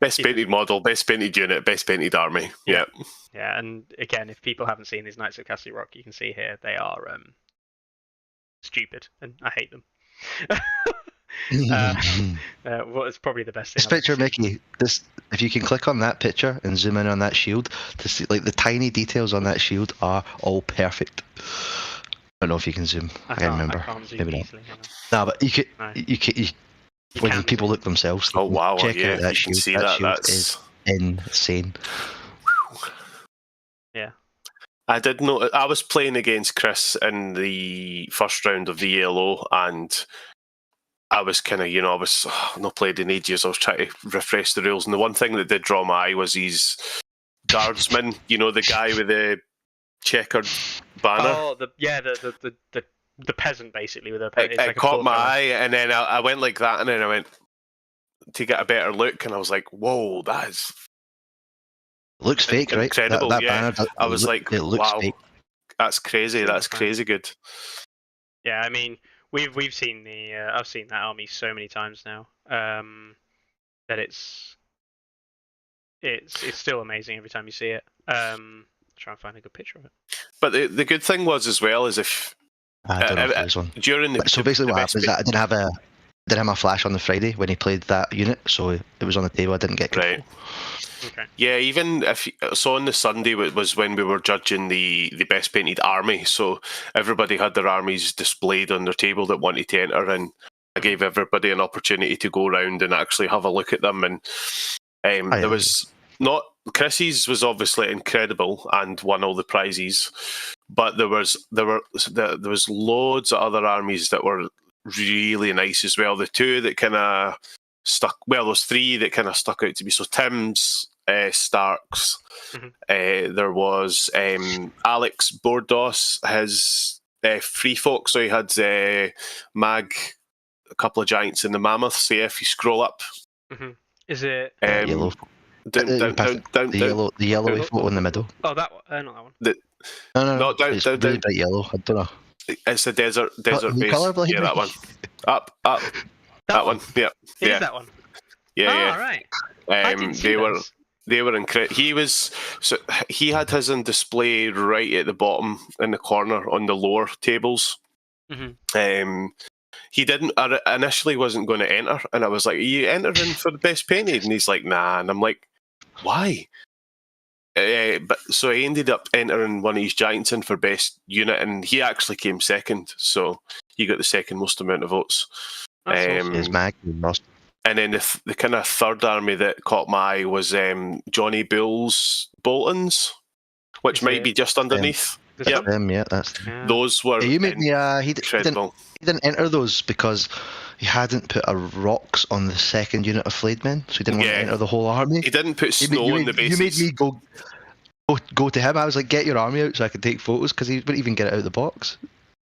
Best painted model, best painted unit, best painted army. Yeah. Yeah, and again, if people haven't seen these Knights of Castle Rock, you can see here they are stupid, and I hate them. What is probably the best thing? This picture, Mickey. If you can click on that picture and zoom in on that shield to see, like, the tiny details on that shield are all perfect. I don't know if you can zoom. I can't remember. I can't zoom Maybe not. easily. No, but you can. No. You when people look themselves. Oh wow! Check Yeah, out that you shield. can see that that. shield That's is insane. Yeah. I did know. I was playing against Chris in the first round of the ELO, and I was kind of, I was not played in ages. I was trying to refresh the rules, and the one thing that did draw my eye was his guardsman. The guy with the checkered banner. Oh, the peasant basically with a. It caught my eye, and then I went like that, and then I went to get a better look, and I was like, "Whoa, that is." It looks fake, right? Incredible, that yeah. banner, I was like, it looks "Wow, fake. that's crazy. That's crazy good." Yeah, I mean, we've seen I've seen that army so many times now that it's still amazing every time you see it. Try and find a good picture of it. But the good thing was as well is if I don't know if there's one. during the So basically, what happened is that I didn't have my flash on the Friday when he played that unit, so it was on the table. I didn't get control. Right. Okay. Yeah, even if so, on the Sunday was when we were judging the best painted army. So everybody had their armies displayed on their table that wanted to enter, and I gave everybody an opportunity to go around and actually have a look at them. And there was not Chrissy's was obviously incredible and won all the prizes, but there was loads of other armies that were really nice as well. The two that kind of stuck, well, those three that kind of stuck out to me. So Tim's, Stark's, there was Alex Bordos, his Free Folk, so he had Mag, a couple of giants, and the Mammoth. So yeah, if you scroll up, is it yellow? Down, the yellowy photo in the middle. Oh, that one. Not that one. No, down, it's down, really down. bright yellow. I don't know. It's the desert base. Colourblind? Yeah, that one. Up. That one. Yeah. It Yeah. is that one. Yeah. Right. I didn't see those. They were incredible. He had his on display right at the bottom in the corner on the lower tables. He didn't. I initially wasn't going to enter, and I was like, "Are you entering for the best painted?" And he's like, "Nah." And I'm like, "Why?" But so he ended up entering one of his giants in for best unit, and he actually came second. So he got the second most amount of votes. His Mag lost. And then the kind of third army that caught my eye was Johnny Bull's Boltons, which might be just underneath. Yeah, that's them. Those were You made me. incredible. He didn't enter those because he hadn't put a rocks on the second unit of flayed men, so he didn't want to enter the whole army. He didn't put snow on the bases. You made me go to him. I was like, get your army out so I could take photos, because he wouldn't even get it out of the box.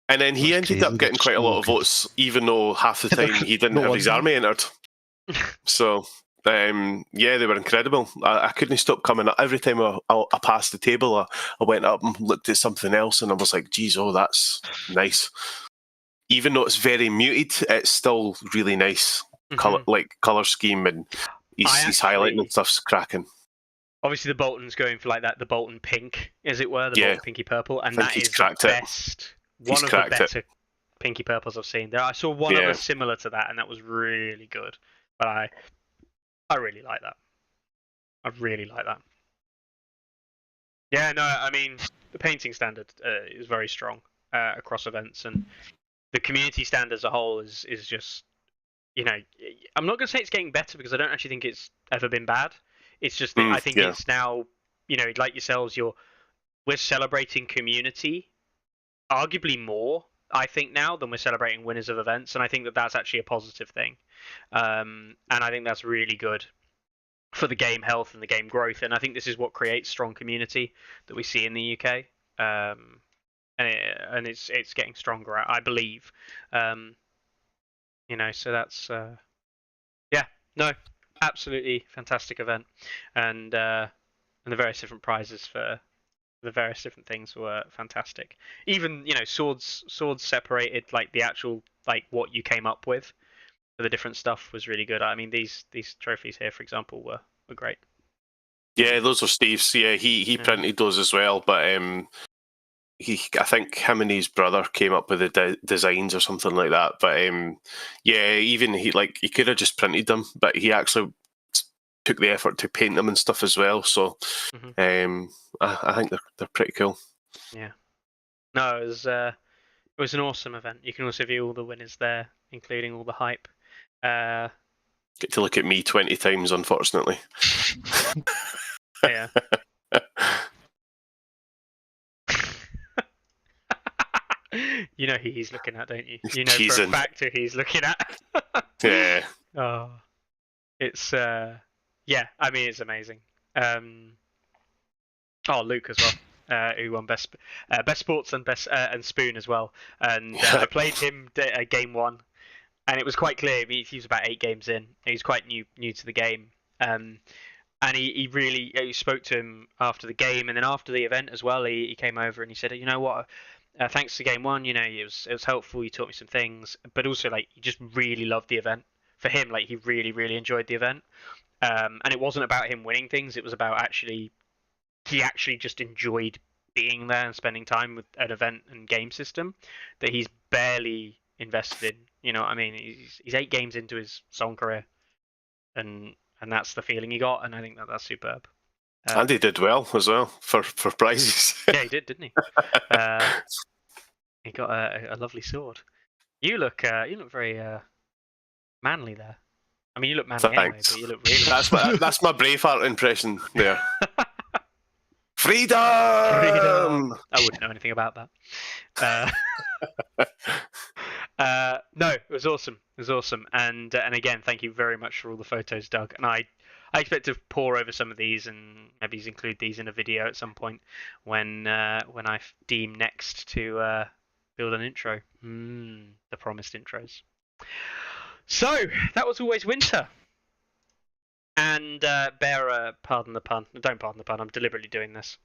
And then he ended up getting quite a lot of votes, even though half the time he didn't have his army entered. So, Yeah, they were incredible. I couldn't stop coming up. Every time I passed the table, I went up and looked at something else, and I was like, geez, oh, that's nice. Even though it's very muted, it's still really nice. Colour scheme, and he's highlighting and stuff's cracking. Obviously, the Bolton's going for like that, the Bolton pink, as it were, the Bolton pinky purple, and that is the best, one of the better pinky purples I've seen. I saw one other similar to that, and that was really good. But I really like that. I really like that. Yeah, no, I mean, the painting standard is very strong across events, and the community stand as a whole is just, you know, I'm not going to say it's getting better because I don't actually think it's ever been bad. It's just that I think it's now, you know, like yourselves, we're celebrating community arguably more, I think, now than we're celebrating winners of events, and I think that that's actually a positive thing. And I think that's really good for the game health and the game growth, and I think this is what creates strong community that we see in the UK. And it's getting stronger, I believe. You know, so that's absolutely fantastic event, and the various different prizes for the various different things were fantastic. Even, you know, swords separated, like the actual, like what you came up with for the different stuff was really good. I mean, these trophies here, for example, were great. Yeah, those are Steve's. Yeah, he printed those as well, but I think him and his brother came up with the designs or something like that. But even he could have just printed them, but he actually took the effort to paint them and stuff as well. So I think they're pretty cool. Yeah. No, it was an awesome event. You can also view all the winners there, including all the hype. Get to look at me 20 times, unfortunately. Yeah. You know who he's looking at, don't you? You know for a fact who he's looking at. Yeah. Oh, it's I mean, it's amazing. Luke as well, who won best sports and best and spoon as well. And I played him game one, and it was quite clear. He was about 8 games in. He was quite new to the game. And he really spoke to him after the game, and then after the event as well. He came over and he said, you know what? Thanks to game one, you know, it was helpful. You taught me some things, but also like he just really loved the event. For him, like he really enjoyed the event, and it wasn't about him winning things. It was about he actually just enjoyed being there and spending time with an event and game system that he's barely invested in. You know what I mean? He's 8 games into his Song career, and that's the feeling he got, and I think that's superb. And he did well as well for prizes. Yeah, he did, didn't he? He got a lovely sword. You look very manly there. I mean, you look manly anyway, but you look really. That's my Braveheart impression there. Freedom! I wouldn't know anything about that. No, it was awesome. It was awesome, and again, thank you very much for all the photos, Doug. And I expect to pour over some of these and maybe include these in a video at some point when I deem next to build an intro. The promised intros. So that was always winter. And pardon the pun. Don't pardon the pun. I'm deliberately doing this.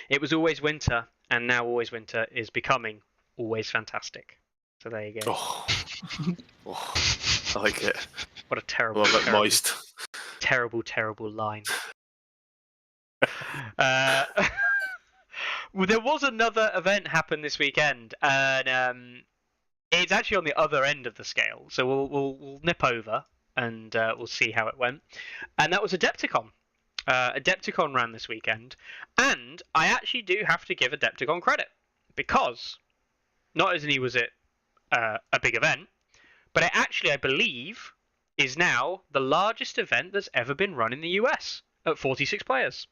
It was always winter, and now always winter is becoming always fantastic. So there you go. Oh, I like it. What a terrible, a little bit moist. Terrible line. Well, there was another event happen this weekend, and it's actually on the other end of the scale. So we'll nip over and we'll see how it went. And that was Adepticon. Adepticon ran this weekend, and I actually do have to give Adepticon credit because not only was it a big event, but it actually, I believe, is now the largest event that's ever been run in the US at 46 players.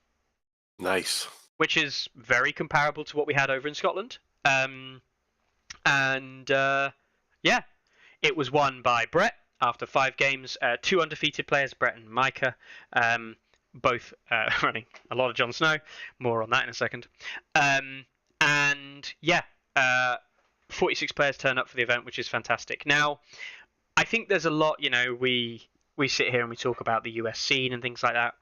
Nice. Which is very comparable to what we had over in Scotland. It was won by Brett after 5 games. 2 undefeated players, Brett and Micah, both running a lot of Jon Snow. More on that in a second. 46 players turn up for the event, which is fantastic. Now, I think there's a lot, you know, we we sit here and we talk about the US scene and things like that.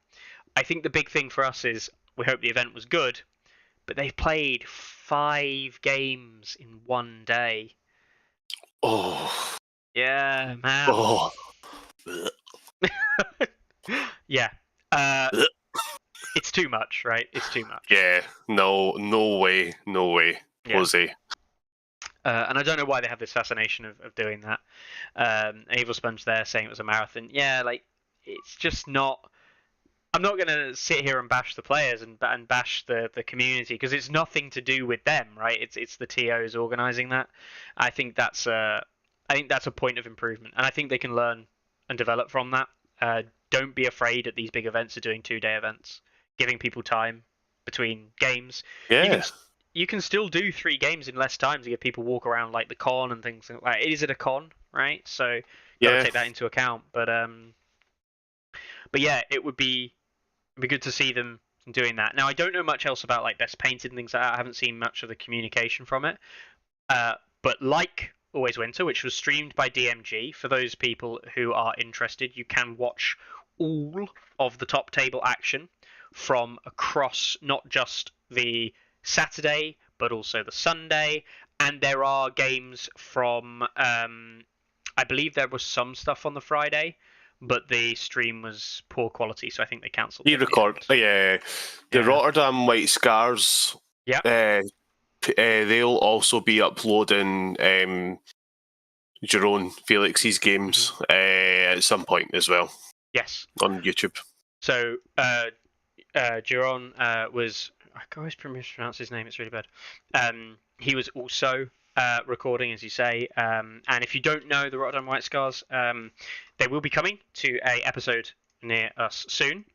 I think the big thing for us is we hope the event was good, but they've played 5 games in one day. Oh. Yeah, man. Oh. Yeah. It's too much, right? It's too much. Yeah. No way. Yeah. Jose. And I don't know why they have this fascination of doing that. Evil Sponge there saying it was a marathon. Yeah, like, it's just not. I'm not going to sit here and bash the players and bash the community, because it's nothing to do with them, right? It's the TOs organising that. I think that's a point of improvement, and I think they can learn and develop from that. Don't be afraid at these big events of doing 2-day events, giving people time between games. Yeah. You can still do 3 games in less time to give people walk around like the con and things like that. It is at a con, right? So gotta take that into account. But yeah, it would be good to see them doing that. Now, I don't know much else about like best painted and things like that. I haven't seen much of the communication from it. But like Always Winter, which was streamed by DMG, for those people who are interested, you can watch all of the top table action from across not just the Saturday but also the Sunday, and there are games from I believe there was some stuff on the Friday, but the stream was poor quality, so I think they cancelled it. The Rotterdam White Scars. Yeah. They'll also be uploading Jerome Felix's games at some point as well. Yes. On YouTube. So Jerome was, I always mispronounce his name, it's really bad. He was also recording, as you say, and if you don't know the Rotterdam White Scars, they will be coming to a episode near us soon.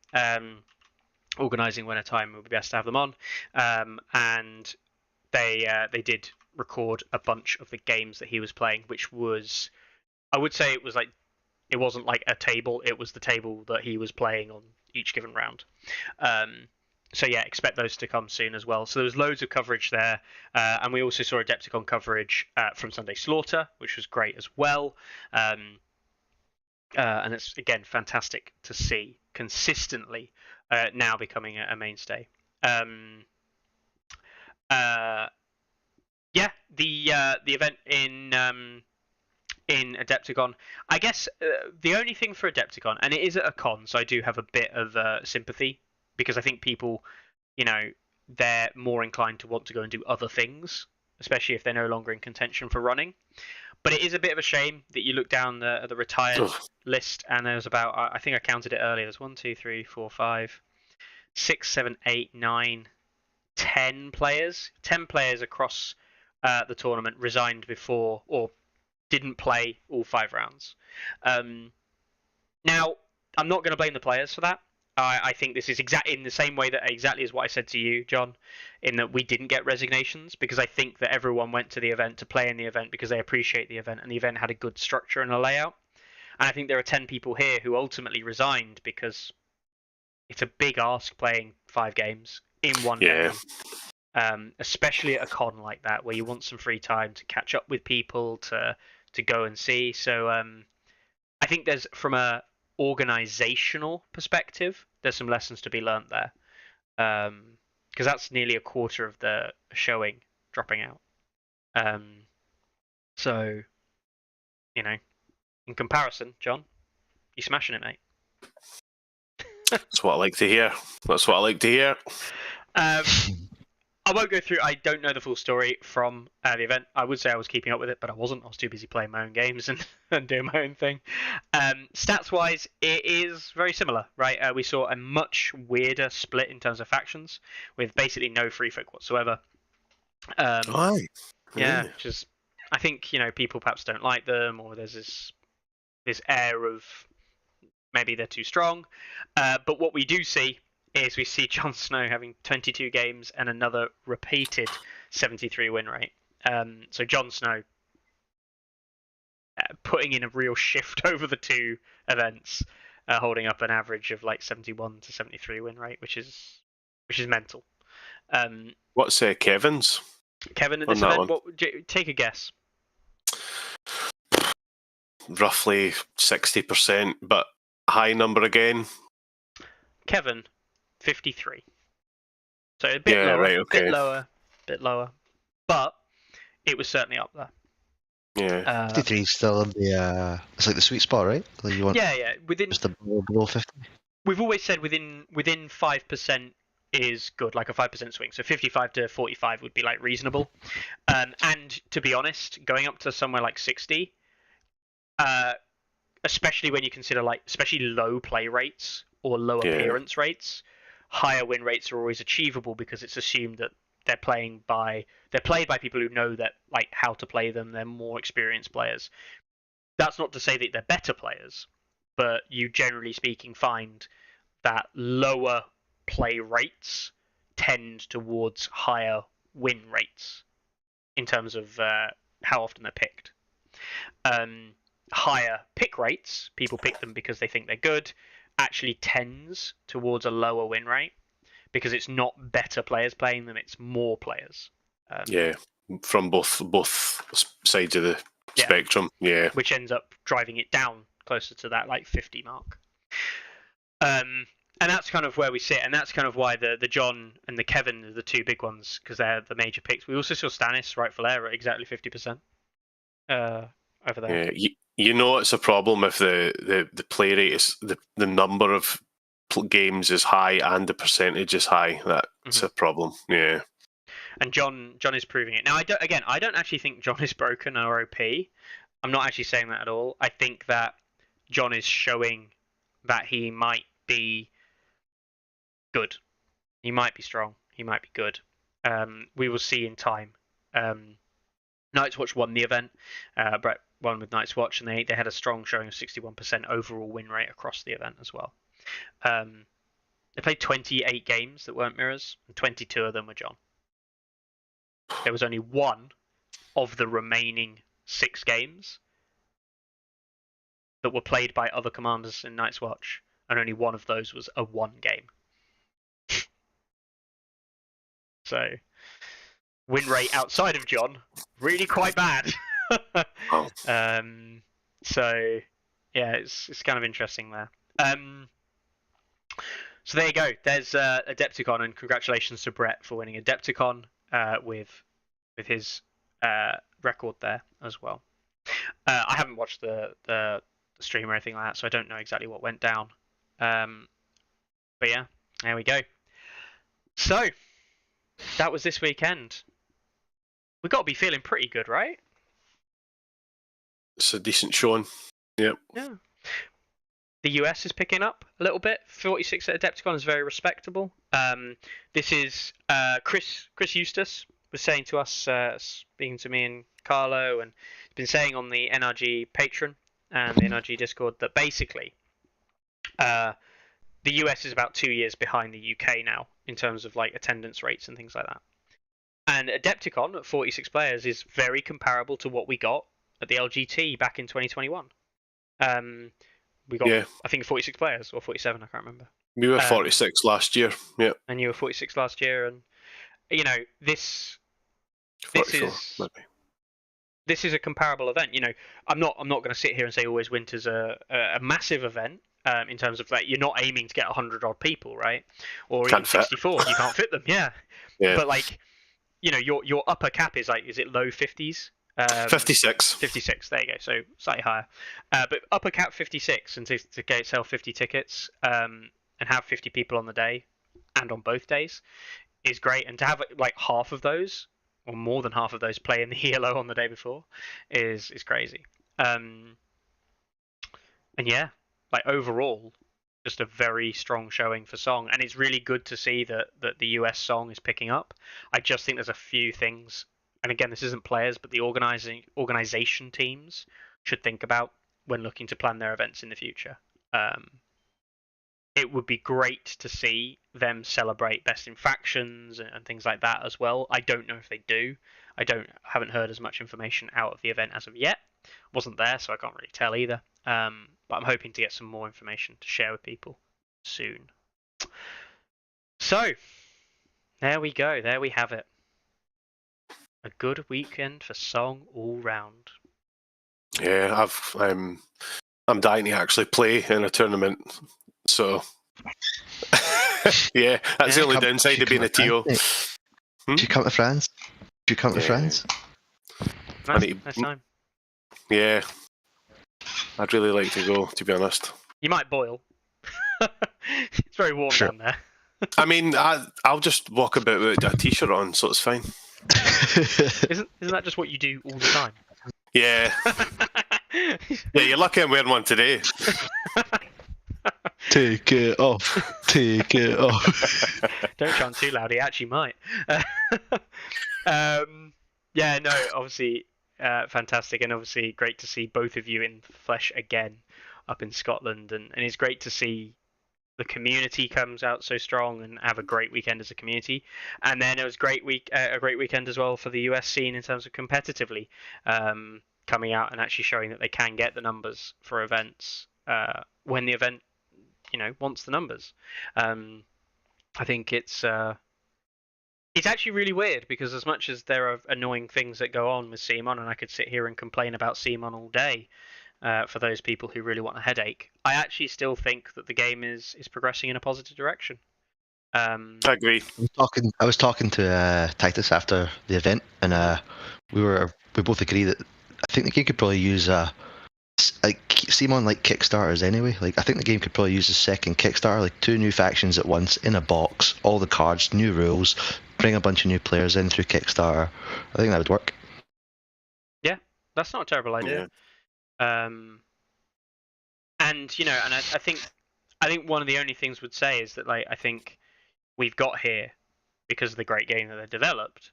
Organising when a time will be best to have them on, and they did record a bunch of the games that he was playing, which was, I would say, it wasn't like a table, it was the table that he was playing on each given round. So yeah, expect those to come soon as well. So there was loads of coverage there, and we also saw Adepticon coverage from Sunday Slaughter, which was great as well. And it's, again, fantastic to see consistently now becoming a mainstay. Yeah, the event in Adepticon, I guess the only thing for Adepticon, and it is at a con, so I do have a bit of sympathy, because I think people, they're more inclined to want to go and do other things, especially if they're no longer in contention for running. But it is a bit of a shame that you look down the retired list, and there's about, I think I counted it earlier, there's 1, 2, 3, 4, 5, 6, 7, 8, 9, 10 players. 10 players across the tournament resigned before, or didn't play all 5 rounds. Now, I'm not going to blame the players for that. I think this is exactly in the same way that exactly as what I said to you, John, in that we didn't get resignations, because I think that everyone went to the event to play in the event because they appreciate the event, and the event had a good structure and a layout. And I think there are 10 people here who ultimately resigned because it's a big ask playing 5 games in one day. Especially at a con like that, where you want some free time to catch up with people, to go and see. So I think there's, from a organizational perspective, there's some lessons to be learnt there, because that's nearly a quarter of the showing dropping out. So, in comparison, John, you're smashing it, mate. That's what I like to hear. I won't go through. I don't know the full story from the event. I would say I was keeping up with it, but I wasn't. I was too busy playing my own games and doing my own thing. Stats-wise, it is very similar, right? We saw a much weirder split in terms of factions, with basically no free folk whatsoever. Why? Yeah, which is, I think, people perhaps don't like them, or there's this air of maybe they're too strong. But what we do see is we see Jon Snow having 22 games and another repeated 73 win rate. So Jon Snow putting in a real shift over the 2 events, holding up an average of like 71 to 73 win rate, which is mental. What's Kevin's? Kevin at this event, take a guess. Roughly 60%, but high number again. Kevin, 53. So a bit Yeah, lower, right, okay. bit lower, but it was certainly up there. Yeah. 53 is still in the it's like the sweet spot, right? Like you want Yeah. Within, just below 50. we've always said within 5% is good, like a 5% swing. So 55 to 45 would be like reasonable. And to be honest, going up to somewhere like 60, especially when you consider like especially low play rates or low appearance rates, higher win rates are always achievable because it's assumed that they're played by people who know that like how to play them. They're more experienced players. That's not to say that they're better players, but you generally speaking find that lower play rates tend towards higher win rates in terms of how often they're picked. Higher pick rates, people pick them because they think they're good, actually tends towards a lower win rate because it's not better players playing them, it's more players. From both sides of the spectrum. Yeah. Which ends up driving it down closer to that like 50 mark. And that's kind of where we sit, and that's kind of why the John and the Kevin are the two big ones, because they're the major picks. We also saw Stannis, rightful heir, at exactly 50% over there. Yeah, you know it's a problem if the play rate is the number of games is high and the percentage is high. That's a problem. Yeah. And John is proving it. Now, I don't actually think John is broken or OP. I'm not actually saying that at all. I think that John is showing that he might be good. He might be strong. He might be good. We will see in time. Night's Watch won the event. Brett won with Night's Watch, and they had a strong showing of 61% overall win rate across the event as well. They played 28 games that weren't mirrors, and 22 of them were John. There was only one of the remaining 6 games that were played by other commanders in Night's Watch, and only one of those was a 1 game. So, win rate outside of John, really quite bad. So, yeah, it's kind of interesting there. So there you go. There's Adepticon, and congratulations to Brett for winning Adepticon with his record there as well. I haven't watched the stream or anything like that, so I don't know exactly what went down. But yeah, there we go. So that was this weekend. We've got to be feeling pretty good, right? It's a decent showing. Yep. Yeah. The US is picking up a little bit. 46 at Adepticon is very respectable. This is Chris Eustace was saying to us, speaking to me and Carlo, and he's been saying on the NRG Patreon and the NRG Discord that basically the US is about 2 years behind the UK now in terms of like attendance rates and things like that. And Adepticon at 46 players is very comparable to what we got at the LGT back in 2021. We got, I think, 46 players or 47, I can't remember. We were 46 last year, yeah. And you were 46 last year, and you know this is a comparable event. You know, I'm not going to sit here and say always Winter's a massive event in terms of like you're not aiming to get 100 odd people, right? Or even 64, you can't fit them, yeah. But like, you know, your upper cap is it low 50s? 56. 56, there you go, so slightly higher. But upper cap 56, and to sell 50 tickets and have 50 people on the day and on both days is great. And to have like half of those, or more than half of those, play in the ELO on the day before is crazy. And yeah, like overall, just a very strong showing for Song. And it's really good to see that the US Song is picking up. I just think there's a few things. And again, this isn't players, but the organization teams should think about when looking to plan their events in the future. It would be great to see them celebrate best in factions and things like that as well. I don't know if they do. Haven't heard as much information out of the event as of yet. Wasn't there, so I can't really tell either. But I'm hoping to get some more information to share with people soon. So there we go. There we have it. A good weekend for Song all round. Yeah, I'm dying to actually play in a tournament. So, yeah, that's the only downside of being a TO. Do you come to France? Do you come to France? Nice time. Yeah, I'd really like to go, to be honest. You might boil. It's very warm down there. I mean, I'll just walk about with a t-shirt on, so it's fine. Isn't that just what you do all the time? Yeah. Yeah, you're lucky I'm wearing one today. Take it off. Take it off. Don't chant too loud. He actually might. Yeah, no, obviously fantastic, and obviously great to see both of you in flesh again up in Scotland, and it's great to see the community comes out so strong and have a great weekend as a community. And then it was a great weekend as well for the US scene in terms of competitively coming out and actually showing that they can get the numbers for events when the event wants the numbers. I think it's actually really weird, because as much as there are annoying things that go on with CMON, and I could sit here and complain about CMON all day, for those people who really want a headache, I actually still think that the game is progressing in a positive direction. I agree. I was talking to Titus after the event, and we both agree that I think the game could probably use CMON like Kickstarters anyway. Like, I think the game could probably use a second Kickstarter, like 2 new factions at once in a box, all the cards, new rules, bring a bunch of new players in through Kickstarter. I think that would work. Yeah, that's not a terrible idea. Yeah. And I think one of the only things would say is that, like, I think we've got here because of the great game that they developed,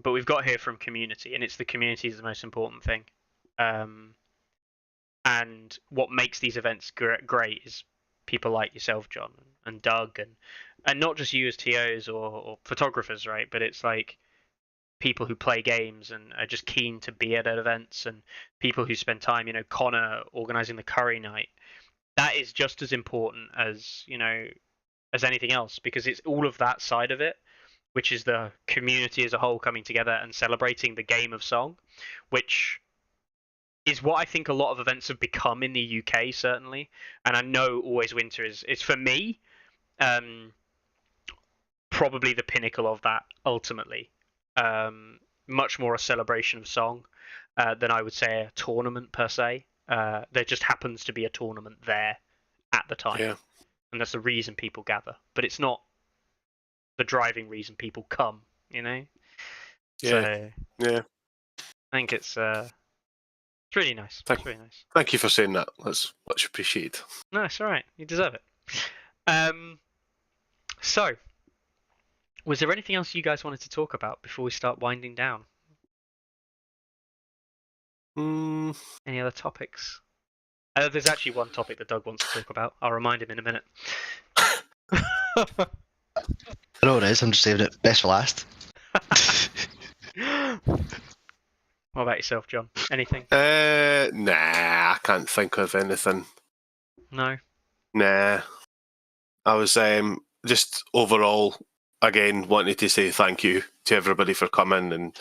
but we've got here from community, and it's the community is the most important thing. And what makes these events great is people like yourself, John, and Doug, and not just you as TOs or photographers, right? But it's like people who play games and are just keen to be at events, and people who spend time, Connor organising the curry night. That is just as important as anything else, because it's all of that side of it, which is the community as a whole coming together and celebrating the game of song, which is what I think a lot of events have become in the UK, certainly. And I know Always Winter is for me probably the pinnacle of that ultimately. Much more a celebration of song than I would say a tournament per se. There just happens to be a tournament there at the time, yeah. And that's the reason people gather. But it's not the driving reason people come, Yeah. So, Yeah. I think it's really nice. It's really nice. Thank you for saying that. That's much appreciated. No, it's all right. You deserve it. So, was there anything else you guys wanted to talk about before we start winding down? Any other topics? There's actually one topic that Doug wants to talk about. I'll remind him in a minute. I know what it is. I'm just saving it best for last. What about yourself, John? Anything? Nah, I can't think of anything. No? Nah. I was just overall, again, wanted to say thank you to everybody for coming, and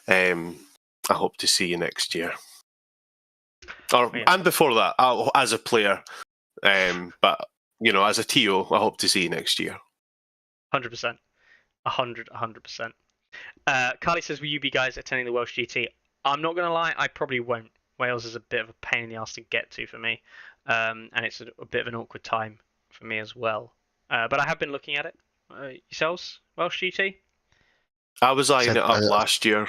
I hope to see you next year. And before that, as a player, but as a TO, I hope to see you next year. 100%. 100%. Carly says, will you be guys attending the Welsh GT? I'm not going to lie, I probably won't. Wales is a bit of a pain in the ass to get to for me, and it's a bit of an awkward time for me as well. But I have been looking at it. Yourselves, Welsh GT? I was eyeing it up last year,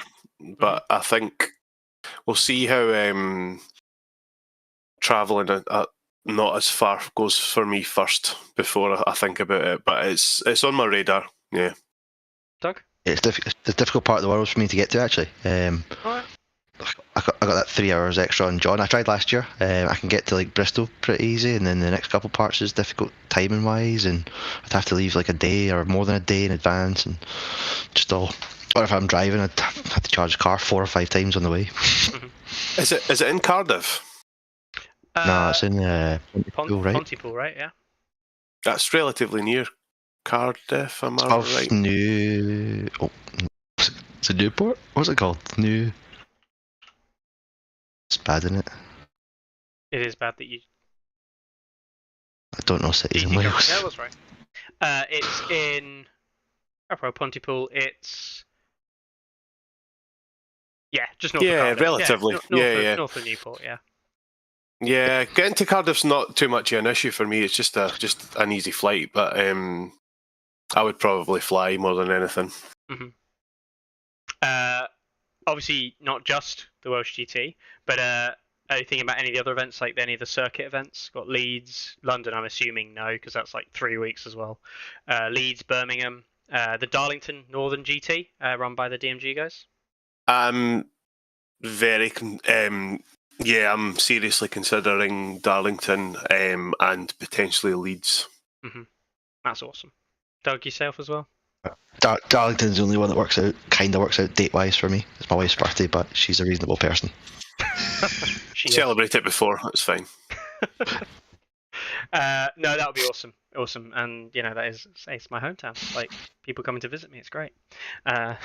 but I think we'll see how travelling not as far goes for me first before I think about it. But it's on my radar. Yeah. Doug? It's the difficult part of the world for me to get to, actually. Alright. I got that 3 hours extra on John. I tried last year. I can get to like Bristol pretty easy, and then the next couple parts is difficult timing wise, and I'd have to leave like a day or more than a day in advance, and just all. Or if I'm driving, I'd have to charge the car 4 or 5 times on the way. Is it in Cardiff? No, it's in Pontypool, right? Pontypool, right? Yeah. That's relatively near Cardiff, am I right? It's a Newport? What's it called? It's bad, isn't it? It is bad that you. I don't know cities in GT Wales. That was right. It's in. Pontypool. It's. Yeah, just north of Yeah, Cardiff. relatively. Yeah. North of Newport. Yeah. Yeah, getting to Cardiff's not too much of an issue for me. It's just an easy flight, but I would probably fly more than anything. Obviously, not just the Welsh GT, but are you thinking about any of the other events, like any of the circuit events? Got Leeds, London, I'm assuming no, because that's like 3 weeks as well. Leeds, Birmingham, the Darlington Northern GT, run by the DMG guys. I'm seriously considering Darlington and potentially Leeds. That's awesome. Doug, yourself as well? Darlington's the only one that kind of works out date-wise for me. It's my wife's birthday, but she's a reasonable person. Celebrate it before, that's fine. No, that would be awesome. Awesome. And, it's my hometown. Like, people coming to visit me, it's great. I'm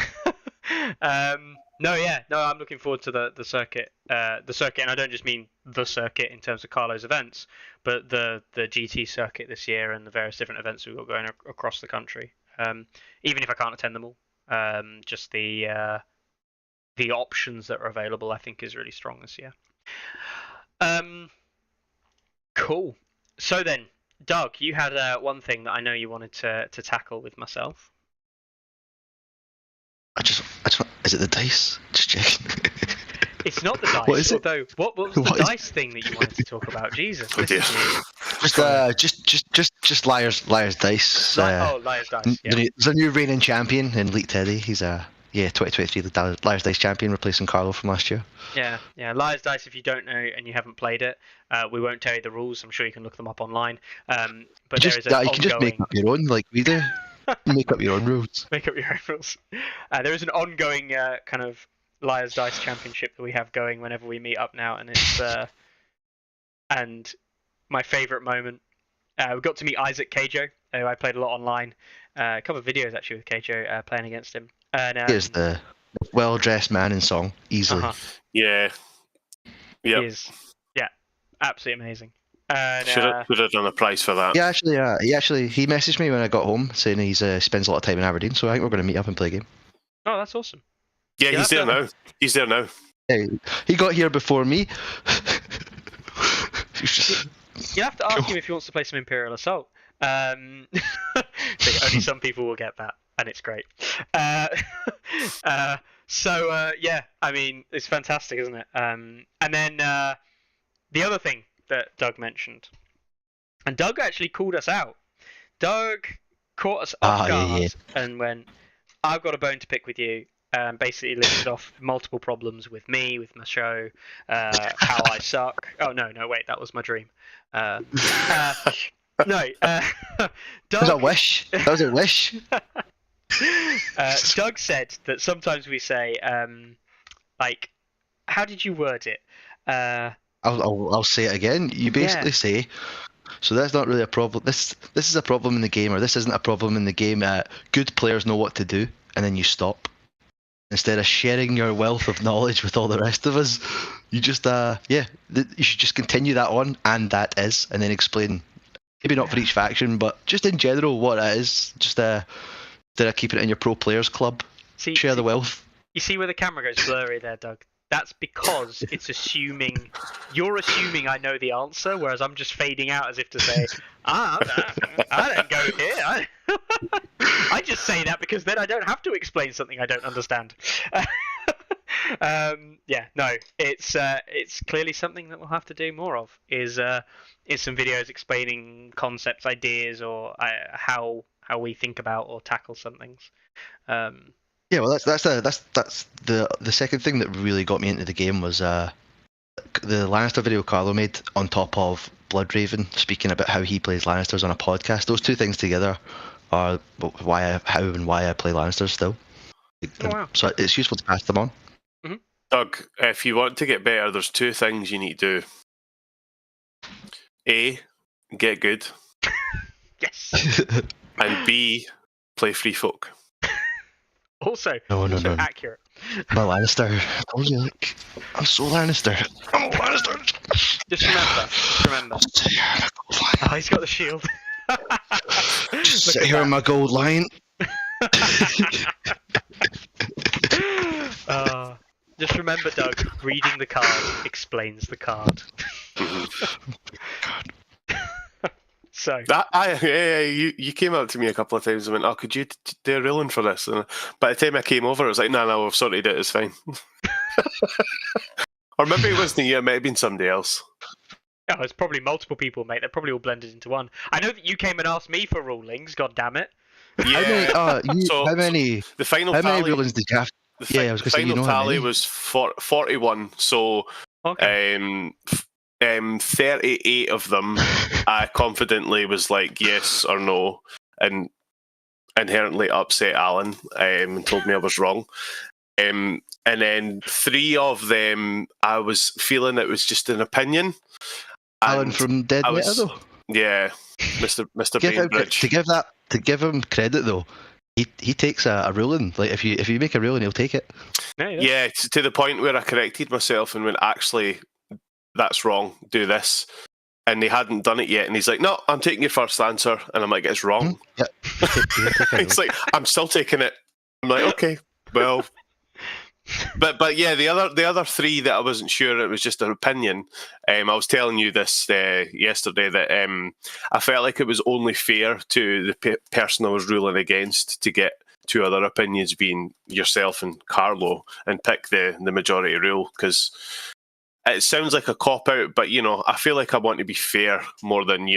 looking forward to the circuit. The circuit, and I don't just mean the circuit in terms of Carlo's events, but the GT circuit this year and the various different events we've got going across the country. Even if I can't attend them all, just the options that are available, I think, is really strong this year. Cool. So then, Doug, you had one thing that I know you wanted to tackle with myself. Is it the dice? Just checking. It's not the dice. What is it? Although, what was the dice thing that you wanted to talk about? Jesus. Just liar's dice. Liar's dice. Yeah. There's a new reigning champion in Elite Teddy. He's 2023 the liar's dice champion, replacing Carlo from last year. Yeah. Liar's dice. If you don't know and you haven't played it, we won't tell you the rules. I'm sure you can look them up online. But you can just make up your own, like we do. Make up your own rules. Make up your own rules. There is an ongoing kind of Liar's Dice Championship that we have going whenever we meet up now, and it's and my favourite moment. We got to meet Isaac Keijo, who I played a lot online. A couple of videos actually with Keijo playing against him. And he is the well-dressed man in song, easily. Yeah. Yeah. He is, absolutely amazing. Should have done a prize for that. Yeah, actually, he messaged me when I got home saying he spends a lot of time in Aberdeen, so I think we're going to meet up and play a game. Oh, that's awesome. Yeah, he's there now. He's there now. Hey, he got here before me. You have to ask him if he wants to play some Imperial Assault. Only some people will get that, and it's great. I mean, it's fantastic, isn't it? And then the other thing that Doug mentioned, and Doug actually called us out. Doug caught us off guard and went, "I've got a bone to pick with you." Basically listed off multiple problems with me, with my show, how I suck. Oh no, wait, that was my dream. No, Doug. That was a wish. That was a wish. Doug said that sometimes we say, like, how did you word it? I'll say it again. You basically say, so that's not really a problem. This is a problem in the game, or this isn't a problem in the game. Good players know what to do, and then you stop. Instead of sharing your wealth of knowledge with all the rest of us, you just you should just continue that on, and that is, and then explain. Maybe not for each faction, but just in general what it is. Just instead of keeping it in your pro players club, share the wealth. You see where the camera goes blurry there, Doug? That's because it's assuming you're assuming I know the answer, whereas I'm just fading out as if to say, I don't go here. I just say that because then I don't have to explain something I don't understand. It's clearly something that we'll have to do more of. Is some videos explaining concepts, ideas, or how we think about or tackle some things. Yeah, well, that's the second thing that really got me into the game was the Lannister video Carlo made on top of Bloodraven, speaking about how he plays Lannisters on a podcast. Those two things together are why I play Lannisters still. Oh, wow. So it's useful to pass them on. Mm-hmm. Doug, if you want to get better, there's two things you need to do. A, get good. Yes. And B, play Free Folk. Also, No. accurate. I'm a Lannister. I told you, like, I'm so Lannister. I'm a Lannister. Just remember. Oh, he's got the shield. Just Look sit at here on my gold line. Just remember, Doug, reading the card explains the card. God. So, You came up to me a couple of times and went, "Oh, could you do a ruling for this?" And by the time I came over, it was like, "No, we've sorted it. It's fine." Or maybe it wasn't you. It might have been somebody else. oh, it's probably multiple people, mate. They're probably all blended into one. I know that you came and asked me for rulings. God damn it! Yeah. How many The final how many tally. rulings did you have? I was The going to say, final you know how tally many? was 41. So, Okay. 38 of them, I confidently was like yes or no, and inherently upset Alan and told me I was wrong. And then 3 of them, I was feeling it was just an opinion. Alan And from Dead I Meta, was, though. yeah, Mr. Bainbridge. To give him credit though, he takes a ruling. Like if you make a ruling, he'll take it. Yeah, to the point where I corrected myself and went, actually, that's wrong. Do this. And they hadn't done it yet, and he's like, "No, I'm taking your first answer," and I'm like, "It's wrong." Yeah. He's like, "I'm still taking it." I'm like, "Okay, well." But yeah, the other 3 that I wasn't sure, it was just an opinion. I was telling you this yesterday that I felt like it was only fair to the person I was ruling against to get 2 other opinions, being yourself and Carlo, and pick the majority rule, because it sounds like a cop out, but I feel like I want to be fair more than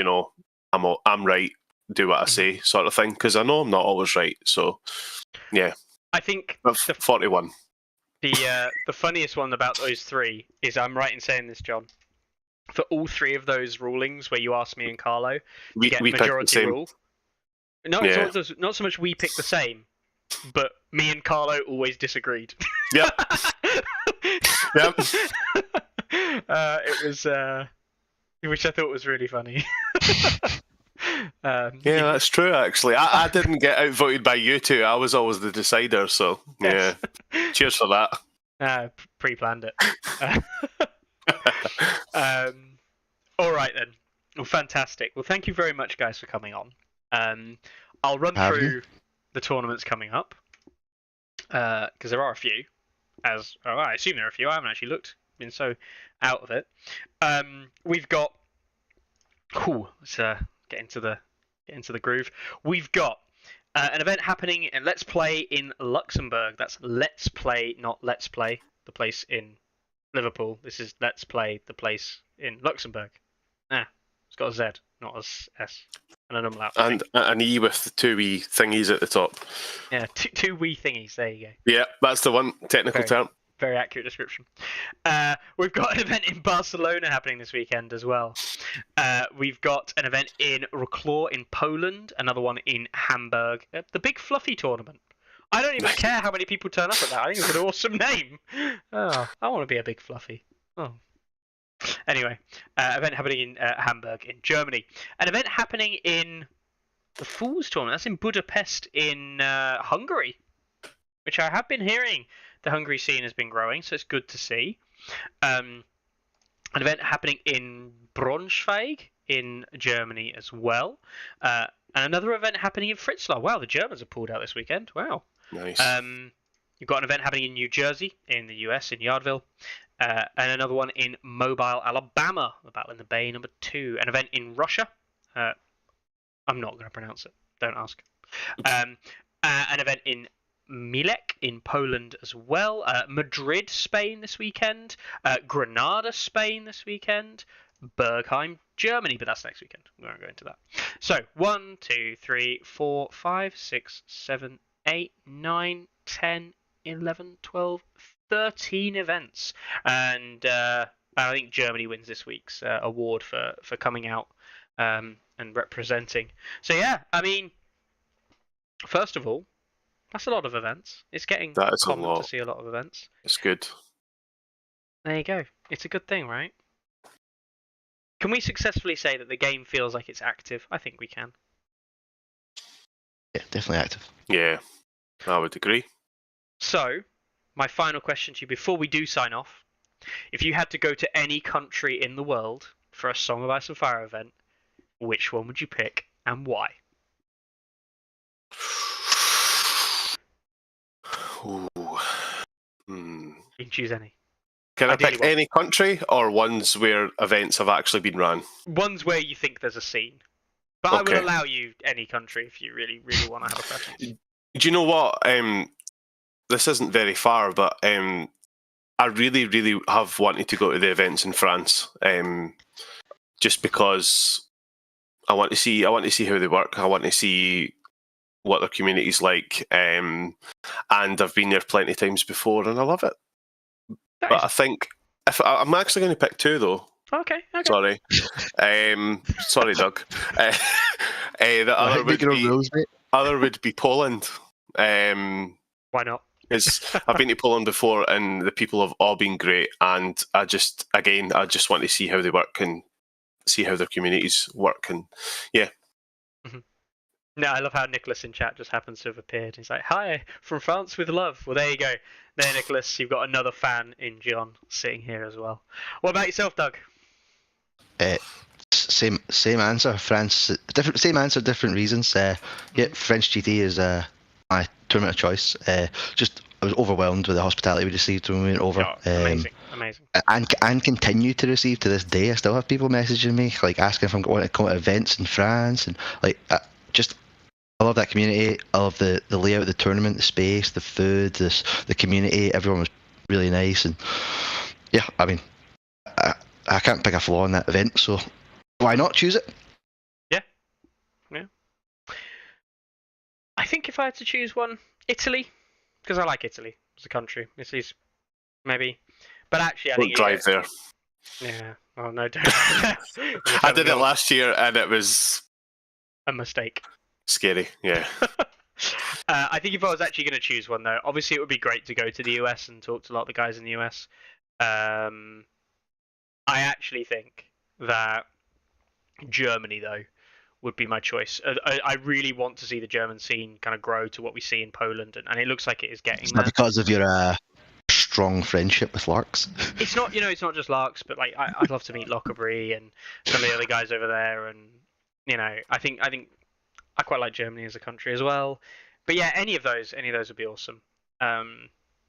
I'm right, do what I say, sort of thing, because I know I'm not always right. So yeah, I think but 41. the funniest one about those 3 is, I'm right in saying this, John. For all 3 of those rulings where you asked me and Carlo to We get picked the majority same. rule. No, Yeah. it's not so much we picked the same, but me and Carlo always disagreed. Yep. Yep. It was, which I thought was really funny. Yeah, that's true. Actually, I didn't get outvoted by you 2. I was always the decider. So yeah, cheers for that. Pre-planned it. All right then. Well, fantastic. Well, thank you very much, guys, for coming on. I'll run through the tournaments coming up, because there are a few. I assume there are a few. I haven't actually looked. Been so out of it. We've got. Let's get into the groove. We've got an event happening in Let's Play in Luxembourg. That's Let's Play, not Let's Play, the place in Liverpool. This is Let's Play, the place in Luxembourg. It's got a Z, not a S. And an umlaut. And an E with the 2 wee thingies at the top. Yeah, two wee thingies. There you go. Yeah, that's the one technical term. Very accurate description. We've got an event in Barcelona happening this weekend as well. We've got an event in Wrocław in Poland, another one in Hamburg. The Big Fluffy Tournament. I don't even care how many people turn up at that. I think it's an awesome name. Oh, I want to be a Big Fluffy. Oh. Anyway, event happening in Hamburg in Germany. An event happening in the Fools Tournament. That's in Budapest in Hungary, which I have been hearing. The Hungary scene has been growing, so it's good to see. An event happening in Braunschweig in Germany as well. And another event happening in Fritzlar. Wow, the Germans have pulled out this weekend. Wow. Nice. You've got an event happening in New Jersey, in the US, in Yardville. And another one in Mobile, Alabama, the Battle in the Bay, number 2. An event in Russia. I'm not going to pronounce it. Don't ask. An event in Milek in Poland as well. Madrid, Spain this weekend. Granada, Spain this weekend. Bergheim, Germany, but that's next weekend. We won't go into that. So 1, 2, 3, 4, 5, 6, 7, 8, 9, 10, 11, 12, 13 events. And I think Germany wins this week's award for coming out and representing. So yeah, I mean, first of all, that's a lot of events. It's getting common to see a lot of events. It's good. There you go. It's a good thing, right? Can we successfully say that the game feels like it's active? I think we can. Yeah, definitely active. Yeah, I would agree. So, my final question to you before we do sign off: if you had to go to any country in the world for a Song of Ice and Fire event, which one would you pick and why? Ooh. Hmm. You can choose any. Can I Ideally pick one. any country or ones where events have actually been run? Ones where you think there's a scene. But I would Okay. allow you any country if you really, really want to have a preference. Do you know what? This isn't very far, but I really, really have wanted to go to the events in France. Just because I want to see how they work. I want to see what their community's like. And I've been there plenty of times before, and I love it. That But is- I think if I'm actually going to pick two, though. Okay. Sorry, sorry, Doug. The other would Making a be rules, mate. Poland. Why not? Because I've been to Poland before, and the people have all been great. And I just want to see how they work and see how their communities work. And yeah, No, I love how Nicholas in chat just happens to have appeared. He's like, "Hi, from France with love." Well, there you go. There, Nicholas, you've got another fan in John sitting here as well. What about yourself, Doug? Same answer. France, different. Same answer, different reasons. Yeah, French GT is my tournament of choice. Just I was overwhelmed with the hospitality we received when we went over. Oh, amazing. And continue to receive to this day. I still have people messaging me like asking if I'm going to come to events in France, and like I love that community. I love the layout of the tournament, the space, the food, the community. Everyone was really nice, and yeah, I mean, I can't pick a flaw in that event, so why not choose it? Yeah. I think if I had to choose one, Italy, because I like Italy as a country. Italy's maybe, but actually, I don't think drive there. Yeah. Oh no, don't. I did it last year, and it was a mistake. scary. Yeah. I think if I was actually going to choose one, though, obviously it would be great to go to the US and talk to a lot of the guys in the US. I actually think that Germany, though, would be my choice. I really want to see the German scene kind of grow to what we see in Poland, and it looks like it is getting It's there. not because of your strong friendship with Larks. It's not, it's not just Larks, but like I'd love to meet Lockerbie and some of the other guys over there, and I think I quite like Germany as a country as well. But yeah, any of those would be awesome.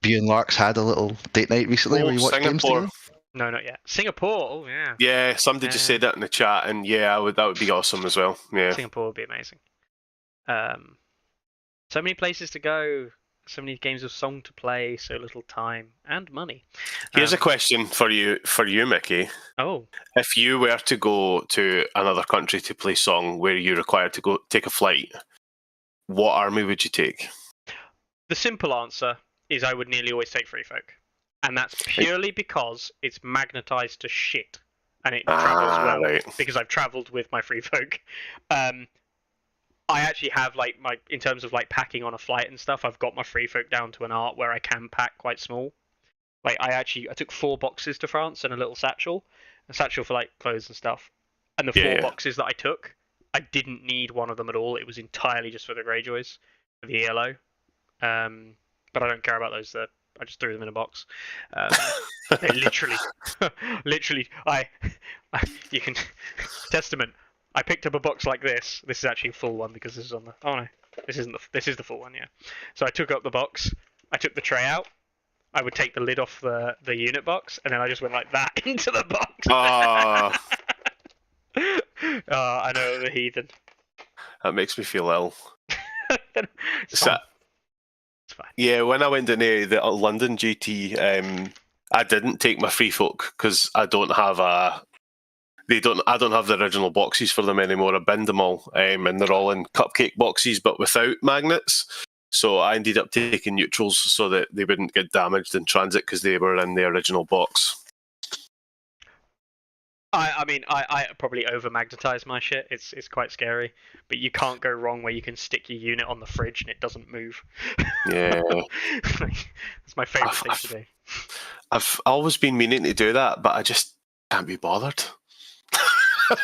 You and Larks had a little date night recently where you watched games Singapore. together? No, not yet. Singapore, oh yeah. Yeah, somebody just said that in the chat, and yeah, that would be awesome as well. Yeah. Singapore would be amazing. So many places to go, so many games of Song to play, so little time and money. Here's a question for you, Mickey. Oh. If you were to go to another country to play Song where you're required to go take a flight, what army would you take? The simple answer is I would nearly always take Free Folk. And that's purely because it's magnetized to shit. And it travels well. Right. Because I've traveled with my Free Folk. I actually have, in terms of packing on a flight and stuff, I've got my Free Folk down to an art where I can pack quite small. I took 4 boxes to France and a little satchel. A satchel for clothes and stuff. And the 4 boxes that I took, I didn't need one of them at all. It was entirely just for the Greyjoys, for the ELO. But I don't care about those. I just threw them in a box. They literally, you can testament. I picked up a box like this. This is actually a full one because this is on the. Oh no, this isn't the. This is the full one, yeah. So I took up the box. I took the tray out. I would take the lid off the unit box, and then I just went like that into the box. Oh, I know, the heathen. that makes me feel ill. It's fine. Yeah, when I went to the London GT, I didn't take my Free Folk because I don't have I don't have the original boxes for them anymore. I binned them all, and they're all in cupcake boxes but without magnets. So I ended up taking neutrals so that they wouldn't get damaged in transit because they were in the original box. I mean, I probably over-magnetize my shit. It's quite scary, but you can't go wrong where you can stick your unit on the fridge and it doesn't move. Yeah, it's my favourite thing to do. I've always been meaning to do that, but I just can't be bothered.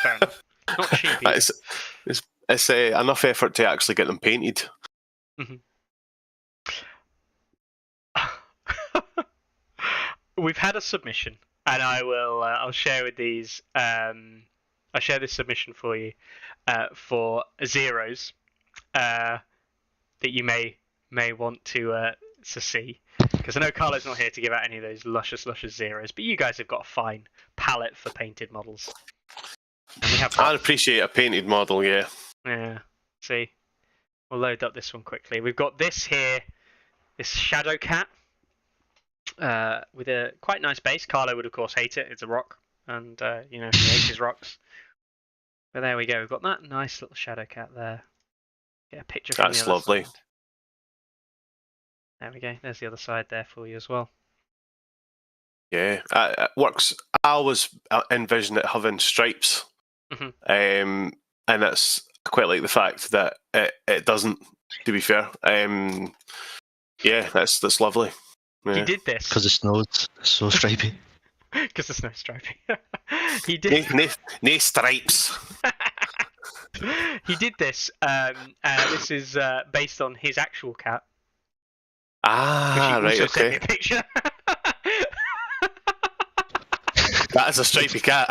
Fair enough. Not cheap either. It's enough effort to actually get them painted. Mm-hmm. we've had a submission, and I'll share with these. I'll share this submission for you for zeros that you may want to see, because I know Carlo's not here to give out any of those luscious zeros, but you guys have got a fine palette for painted models. And we have I'd appreciate a painted model, yeah. Yeah. See, we'll load up this one quickly. We've got this here, this Shadow Cat, with a quite nice base. Carlo would of course hate it. It's a rock, and he hates his rocks. But there we go. We've got that nice little Shadow Cat there. Get a picture from That's the other lovely. side. There we go. There's the other side there for you as well. Yeah, it works. I always envision it having stripes, and it's I quite like the fact that it doesn't. To be fair, yeah, that's lovely. Yeah. He did this Because the snow's so stripy. because the snow's stripy. He did. No stripes. He did this. This is based on his actual cat. Ah, Which he right, also sent me okay. a picture. That is a stripy cat.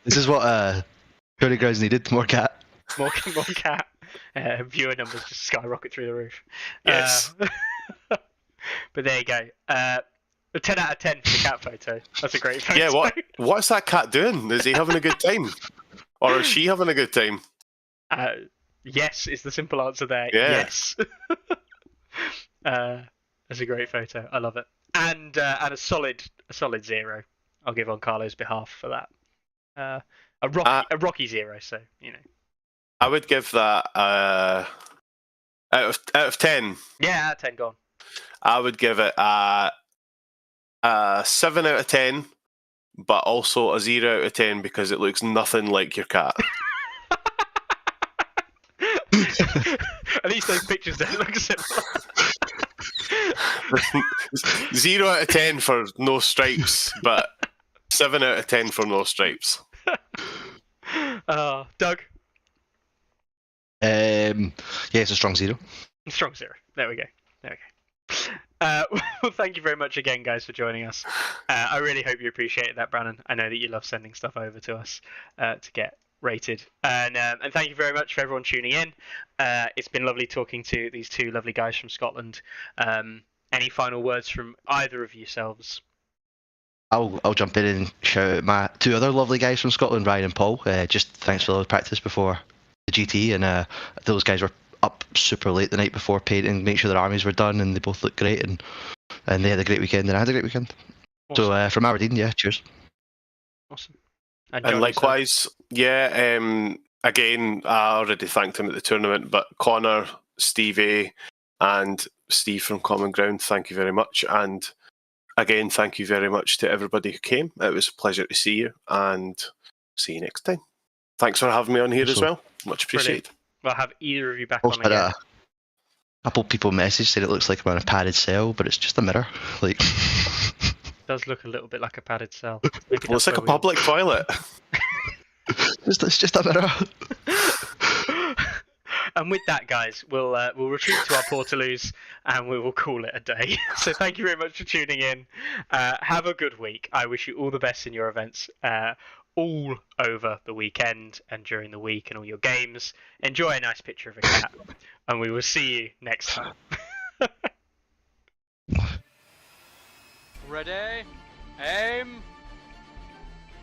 This is what Tourney Grounds needed. More cat. More cat. Viewer numbers just skyrocket through the roof. Yes. But there you go. A 10 out of 10 for the cat photo. That's a great photo. Yeah, what's that cat doing? Is he having a good time? Or is she having a good time? Yes, is the simple answer there. Yeah. Yes. That's a great photo. I love it. And a solid zero. I'll give on Carlo's behalf for that. A rocky zero. So I would give that out of 10. Yeah, 10 gone. I would give it a 7 out of 10, but also a 0 out of 10 because it looks nothing like your cat. At least those pictures don't look similar. 0 out of 10 for no stripes, but 7 out of 10 for no stripes. Doug? Yeah, it's a strong 0. Strong 0. There we go. Well, thank you very much again, guys, for joining us. I really hope you appreciated that, Brannon. I know that you love sending stuff over to us to get rated. And thank you very much for everyone tuning in. It's been lovely talking to these two lovely guys from Scotland. Any final words from either of yourselves? I'll jump in and shout out my two other lovely guys from Scotland, Ryan and Paul. Just thanks for the practice before the GT, and those guys were up super late the night before painting, make sure their armies were done, and they both looked great, and they had a great weekend, and I had a great weekend. Awesome. So from Aberdeen, yeah, cheers. Awesome. And likewise, yeah, again, I already thanked him at the tournament, but Connor, Stevie, and Steve from Common Ground, thank you very much. And again, thank you very much to everybody who came. It was a pleasure to see you, and see you next time. Thanks for having me on here as well. Much appreciated. We'll have either of you back also on again. A couple people messaged saying it looks like I'm in a padded cell, but it's just a mirror. Like, it does look a little bit like a padded cell. Well, it's like a public toilet. It's just a mirror. And with that, guys, we'll retreat to our Portaloos and we will call it a day. So thank you very much for tuning in. Have a good week. I wish you all the best in your events. All over the weekend and during the week and all your games. Enjoy a nice picture of a cat, and we will see you next time. Ready? Aim!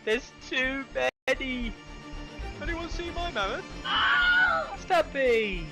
There's too many! Anyone see my mammoth? Stubby!